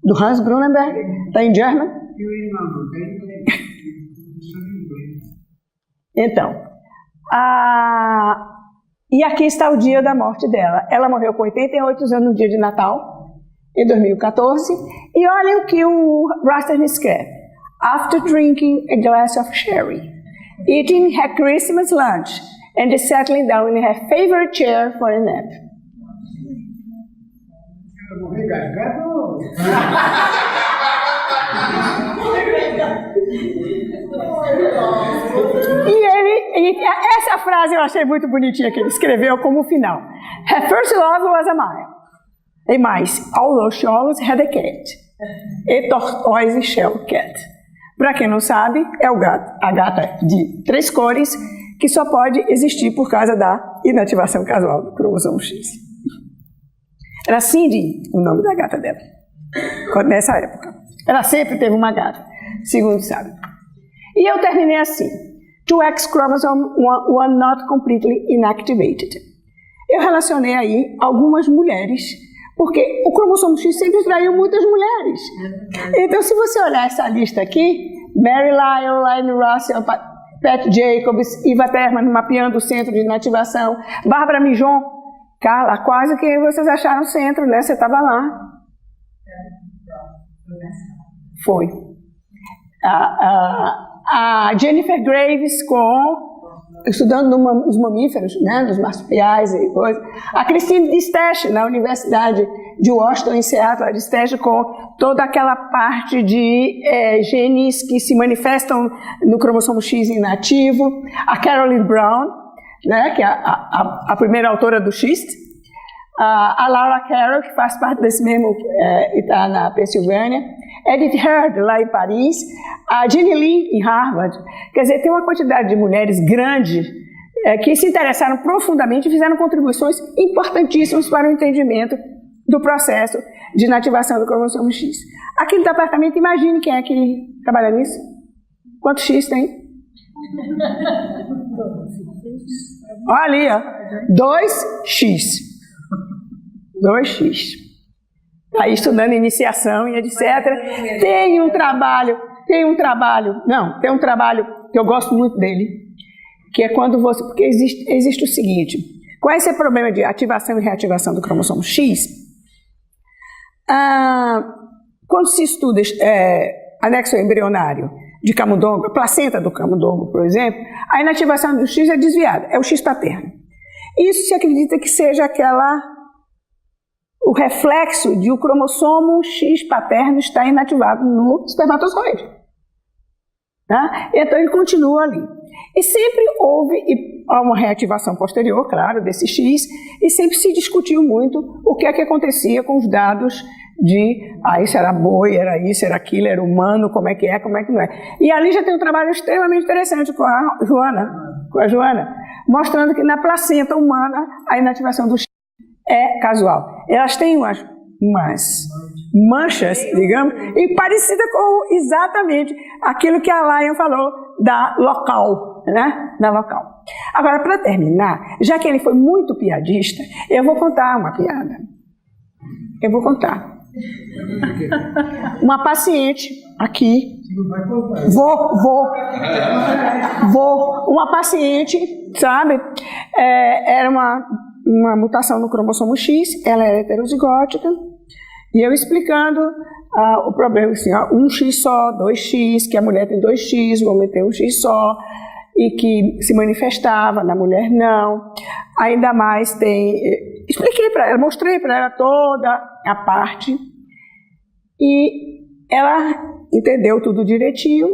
Do Hans Grunenberg, está em German? Então, e aqui está o dia da morte dela. Ela morreu com 88 anos no dia de Natal, em 2014. E olha o que o Rustan escreve. After drinking a glass of sherry, eating her Christmas lunch, and settling down in her favorite chair for a nap. E essa frase eu achei muito bonitinha, que ele escreveu como final. Her first love was a mice, although she always had a cat, a tortoise shell cat. Para quem não sabe, é a gata de 3 cores, que só pode existir por causa da inativação casual do cromossomo X. Era Cindy o nome da gata dela, nessa época. Ela sempre teve uma gata, segundo sabe. E eu terminei assim. 2X chromosome were not completely inactivated. Eu relacionei aí algumas mulheres, porque o cromossomo X sempre traiu muitas mulheres. Então, se você olhar essa lista aqui, Mary Lyon, Lynne Russell, Pat Jacobs, Eva Terman mapeando o centro de inativação, Bárbara Mijon, Carla, quase que vocês acharam o centro, né? Você estava lá. Foi. A Jennifer Graves estudando os mamíferos, né, nos marsupiais e coisas. A Christine Distache, na Universidade de Washington, em Seattle, Distache, com toda aquela parte de genes que se manifestam no cromossomo X inativo. A Carolyn Brown, né, que é a primeira autora do X. A Laura Carroll, que faz parte desse mesmo, está na Pensilvânia. Edith Heard, lá em Paris. A Ginny Lee, em Harvard. Quer dizer, tem uma quantidade de mulheres grande que se interessaram profundamente e fizeram contribuições importantíssimas para o entendimento do processo de inativação do cromossomo X. Aqui no departamento, imagine quem é que trabalha nisso. Quantos X tem? Olha ali, ó. 2X. 2X. Aí estudando iniciação e etc. Tem um trabalho que eu gosto muito dele, que é quando você, porque existe o seguinte, qual é esse problema de ativação e reativação do cromossomo X? Quando se estuda anexo embrionário de camundongo, a placenta do camundongo, por exemplo, a inativação do X é desviada, é o X paterno. Isso se acredita que seja o reflexo de o cromossomo X paterno estar inativado no espermatozoide. Tá? Então ele continua ali. E sempre houve uma reativação posterior, claro, desse X, e sempre se discutiu muito o que é que acontecia com os dados de isso era boi, era isso, era aquilo, era humano, como é que não é. E ali já tem um trabalho extremamente interessante com a Joana, mostrando que na placenta humana a inativação do X é casual. Elas têm umas manchas, digamos, e parecida com exatamente aquilo que a Lyon falou da local, né? Da local. Agora, para terminar, já que ele foi muito piadista, eu vou contar uma piada. Uma paciente aqui. Vou. Uma paciente, sabe? Era uma mutação no cromossomo X, ela é heterozigótica, e eu explicando o problema, assim, 1X só, 2X, que a mulher tem 2X, o homem tem 1X só, e que se manifestava, na mulher não. Ainda mais expliquei para ela, mostrei para ela toda a parte, e ela entendeu tudo direitinho,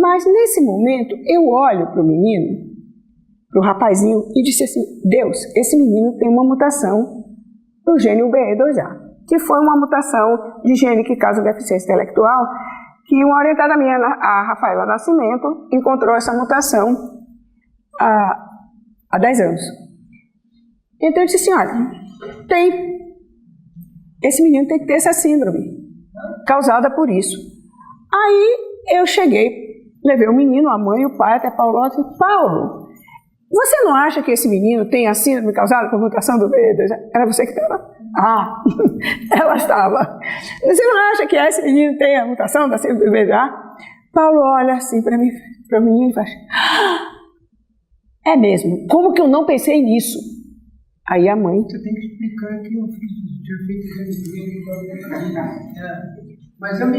mas nesse momento eu olho para o menino, para o rapazinho, e disse assim: Deus, esse menino tem uma mutação do gene UBE2A, que foi uma mutação de gene que causa deficiência intelectual, que uma orientada minha, a Rafaela Nascimento, encontrou essa mutação há 10 anos. Então eu disse assim: olha, esse menino tem que ter essa síndrome causada por isso. Aí eu cheguei, levei o menino, a mãe, o pai até Paulo, e disse: Paulo, você não acha que esse menino tem a síndrome causada por mutação do B2? Era você que estava? Ela estava. Você não acha que esse menino tem a mutação da síndrome do B2? Paulo olha assim para o menino e faz: é mesmo, como que eu não pensei nisso? Aí a mãe... Você tem que explicar que eu fiz.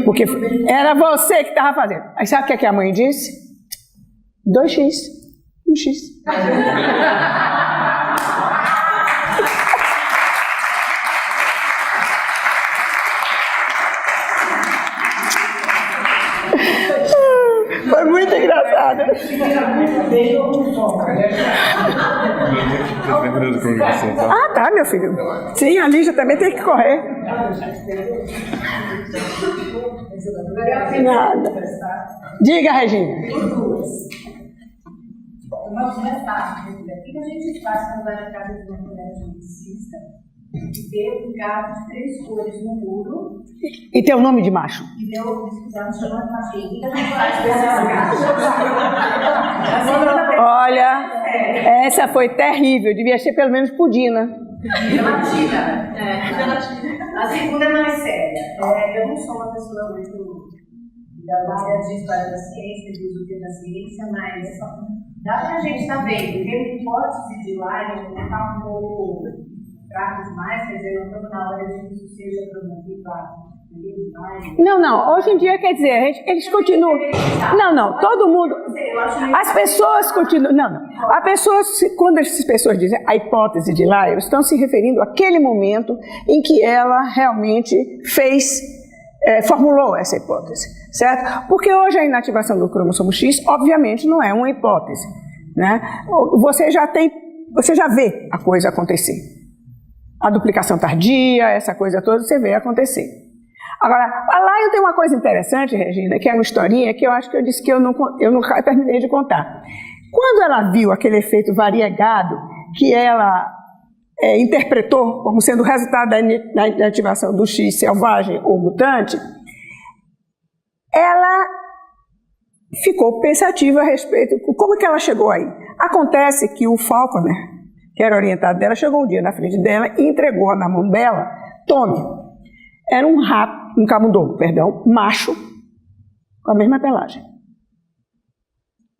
Porque era você que estava fazendo. Aí sabe o que a mãe disse? 2X. 1X. Foi muito engraçado. Tá, meu filho. Sim, a Lígia também tem que correr. Nada. Diga, Regina. Vamos começar. O que a gente faz quando vai na casa de uma mulher geneticista e vê um gato de 3 cores no muro? E tem o nome de macho? E deu, estamos chamando de machinho. O que a gente faz com esses gatos? Olha, essa foi terrível. Devia ser pelo menos Pudina. Gelatina. A segunda é mais séria. Eu não sou uma pessoa muito da área de história da ciência, de uso da ciência, mas dá pra gente estar vendo. Tem hipótese de Lyman não está um pouco fraco demais, quer dizer, não estamos na hora de que isso seja promovido a Não, hoje em dia, quer dizer, eles continuam. Não, todo mundo. As pessoas continuam. Não. A pessoa, quando essas pessoas dizem a hipótese de Lyell, estão se referindo àquele momento em que ela realmente formulou essa hipótese, certo? Porque hoje a inativação do cromossomo X, obviamente, não é uma hipótese, né? Você já vê a coisa acontecer. A duplicação tardia, essa coisa toda, você vê acontecer. Agora, lá eu tenho uma coisa interessante, Regina, que é uma historinha que eu acho que eu disse que eu nunca terminei de contar. Quando ela viu aquele efeito variegado que ela interpretou como sendo o resultado da inativação do X selvagem ou mutante, ela ficou pensativa a respeito de como que ela chegou aí. Acontece que o Falconer, que era orientado dela, chegou um dia na frente dela e entregou na mão dela, tome. Era um camundongo, macho, com a mesma pelagem.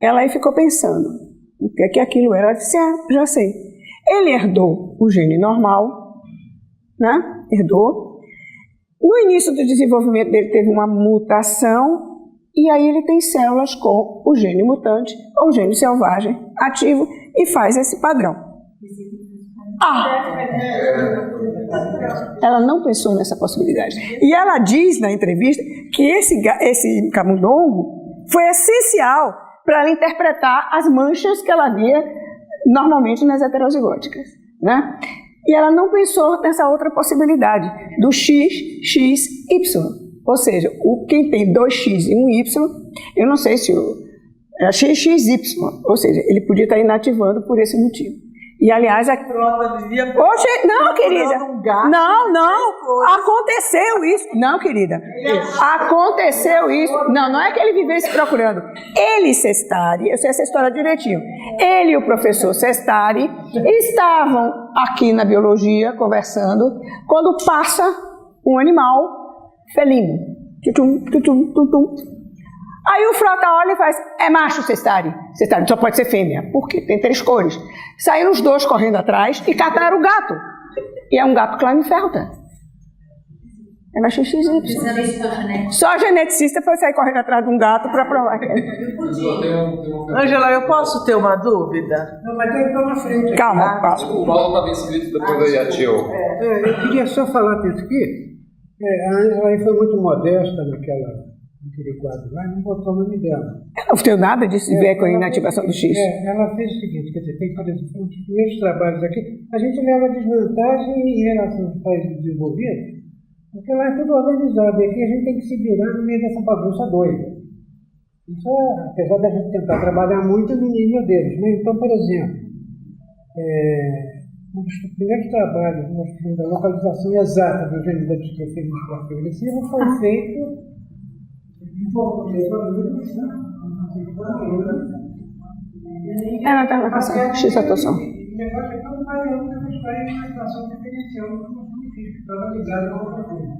Ela aí ficou pensando o que aquilo era. Ela disse, já sei. Ele herdou o gene normal, né? Herdou. No início do desenvolvimento dele teve uma mutação, e aí ele tem células com o gene mutante, ou gene selvagem, ativo, e faz esse padrão. Ela não pensou nessa possibilidade. E ela diz na entrevista que esse camundongo foi essencial para ela interpretar as manchas que ela via normalmente nas heterozigóticas, né? E ela não pensou nessa outra possibilidade do X, X, Y. Ou seja, quem tem 2X e um Y, eu não sei se é XXY, ou seja, ele podia estar inativando por esse motivo. E, aliás, não, querida. Não. Aconteceu isso. Não, querida. Aconteceu isso. Não é que ele vivesse procurando. Ele, Sestari, eu sei essa história direitinho. Ele e o professor Sestari estavam aqui na biologia conversando quando passa um animal felino. Aí o Frota olha e faz, é macho, Sestari. Sestari só pode ser fêmea. Por quê? Tem 3 cores. Saíram os 2 correndo atrás e cataram o gato. E é um gato Klinefelter. É macho XY. Só geneticista foi sair correndo atrás de um gato para provar que Ângela, eu posso ter uma dúvida? Não, mas tem que estar na frente. Calma, Paulo. O Paulo estava inscrito depois da Yatil. Eu queria só falar disso aqui. A Ângela foi muito modesta naquele quadro lá, não botou o nome dela. Não tenho nada disso de ver com a inativação do X. Ela fez o seguinte, quer dizer, tem, por exemplo, os primeiros trabalhos aqui, a gente leva desvantagem em relação aos países desenvolvidos, porque lá é tudo organizado, e aqui a gente tem que se virar no meio dessa bagunça doida. Isso é, apesar da gente tentar trabalhar muito no nível deles, né? Então, por exemplo, um dos primeiros trabalhos da localização exata do gene da distrofia muscular progressiva foi feito Ela está na passagem. X atuação. O negócio é todo variando da história de uma situação diferencial do que estava ligado a outra coisa.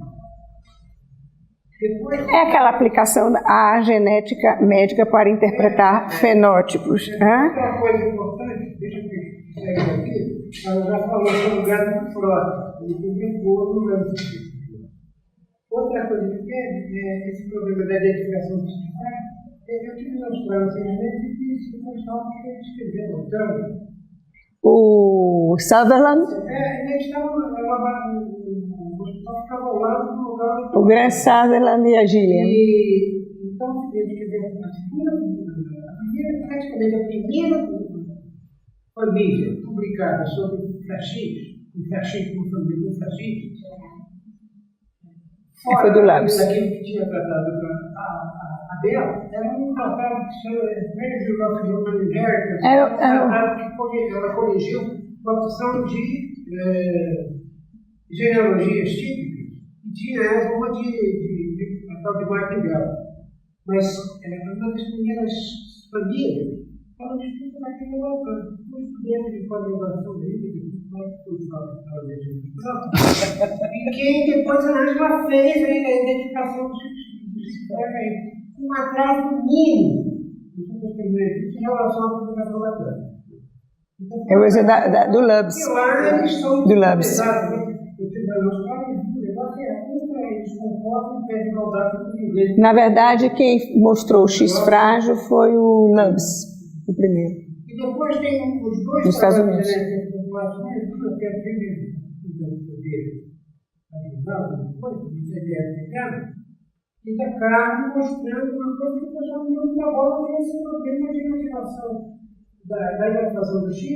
É aquela aplicação da genética médica para interpretar fenótipos. Outra coisa importante, deixa eu ver aqui, ela já falou sobre o gato do Frota, ele publicou no gato do Frota. Outra coisa que é esse problema da identificação dos tipais, eu tive na Austrália 6 meses e fiz o pessoal que ele escreveu, então. O Sutherland? Eles estavam, o hospital ficava ao lado do lugar. O Grant Sutherland e a Gillian. Então, praticamente a primeira família publicada sobre o fascismo, como família do fascismo, Foi do Labs. Daquilo que tinha tratado a Bela, era um tratado que se chama Treasure of Human Inheritance, um tratado que ela corrigiu uma opção de genealogias típicas, e tinha uma a tal de Martingale. Mas uma das primeiras famílias, ela disputa naquele local. Um estudante de pós-graduação dele, e quem depois a Ângela fez a identificação dos filhos, um atraso mínimo em relação à publicação da Terra. Eu vou dizer do Labs. Do Labs. Na verdade, quem mostrou o X frágil foi o Labs, o primeiro. E depois tem os dois nos Estados Unidos. E da carne mostrando uma coisa que o pessoal não trabalha nesse problema de motivação da inativação dos X,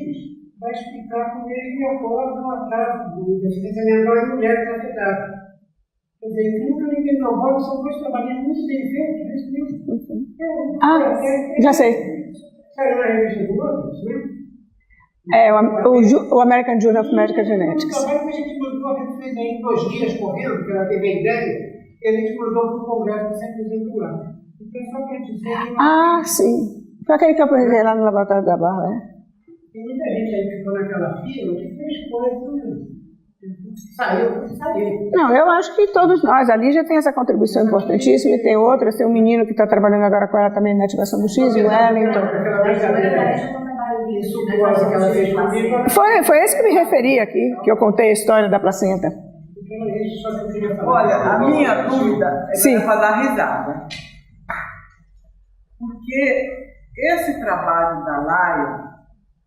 vai explicar como ele incorpora um atraso do deficiência mental em mulheres afetadas. Quer dizer, que nunca ninguém não pode, são dois trabalhos muito bem feitos. Já sei. Saiu na revista do Londres, né? O American Journal of Medical Genetics. O trabalho que a gente mandou, a gente fez aí em 2 dias correndo, que ela teve a ideia, e a gente mandou para o Congresso sem exemplo lá. Então, só para dizer que... Sim. Foi aquele que eu apresentei lá no Laboratório da Barra, né? Tem muita gente aí que ficou naquela fila que fez coisa, saiu. Não, eu acho que todos nós, a Lígia tem essa contribuição importantíssima, e tem outras, tem um menino que está trabalhando agora com ela também na ativação do X, o Wellington. Foi esse que me referi aqui, que eu contei a história da placenta. Olha, a minha dúvida é para dar risada. Porque esse trabalho da Lion,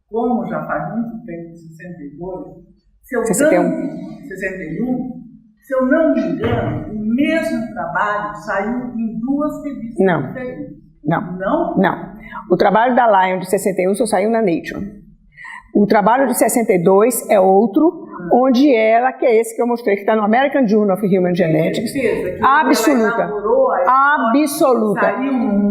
como já faz muito tempo, 61, se eu não me engano, o mesmo trabalho saiu em 2 revistas diferentes. Não. O trabalho da Lion de 61 só saiu na Nature. O trabalho de 62 é outro, onde ela, que é esse que eu mostrei, que está no American Journal of Human Genetics. Absoluta.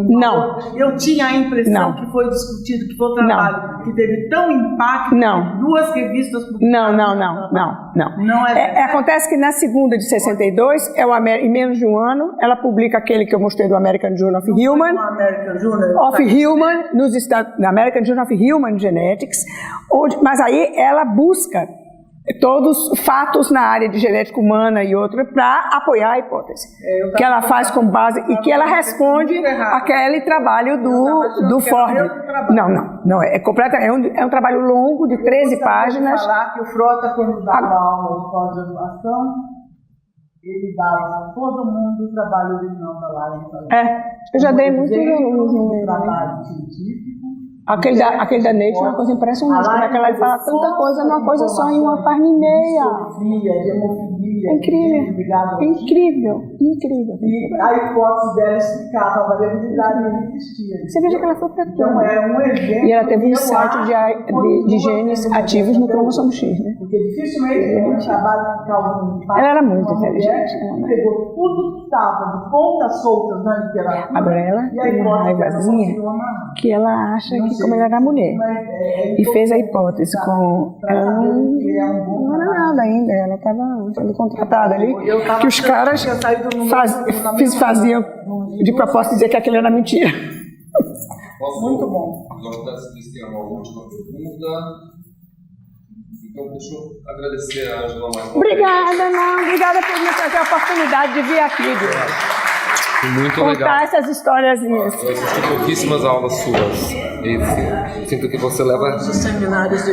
Não. Eu tinha a impressão que foi discutido, que foi um trabalho que teve tão impacto que 2 revistas publicadas. Não. Acontece que na segunda de 62, em menos de um ano, ela publica aquele que eu mostrei do American Journal of Human. No American Journal of Human Genetics. Mas aí ela busca todos fatos na área de genética humana e outra para apoiar a hipótese. Que ela faz com base e que ela responde aquele trabalho do Ford. Não. É um trabalho longo de 13 páginas. Falar que o Frota, quando dava aula de pós-graduação, ele dava a todo mundo o trabalho original da Lion. Eu já dei muitos alunos no trabalho científico. Aquele da Nature é uma coisa impressionante, como é que ela fala tanta coisa numa coisa só, em uma página e meia. Incrível. E a hipótese dela explicava a variabilidade que existia. Você veja que ela foi para tudo. Então era um evento. E ela teve um insight de genes ativos no cromossomo X, né? Porque dificilmente um trabalho que causa um impacto. Ela era muito inteligente. Pegou tudo que estava de pontas soltas na literatura. Agora ela tem uma raivazinha que ela acha que como ela era mulher. E fez a hipótese com... Ela não era nada ainda, ela estava sendo contratada ali, que os caras faziam de propósito dizer que aquilo era mentira. Muito bom. Agora tem uma última pergunta. Então, deixa eu agradecer a Ângela mais uma vez. Obrigada por me trazer a oportunidade de vir aqui, Muito contar legal. essas historiazinhas. Eu assisti pouquíssimas aulas suas. E sinto que você leva... Os seminários de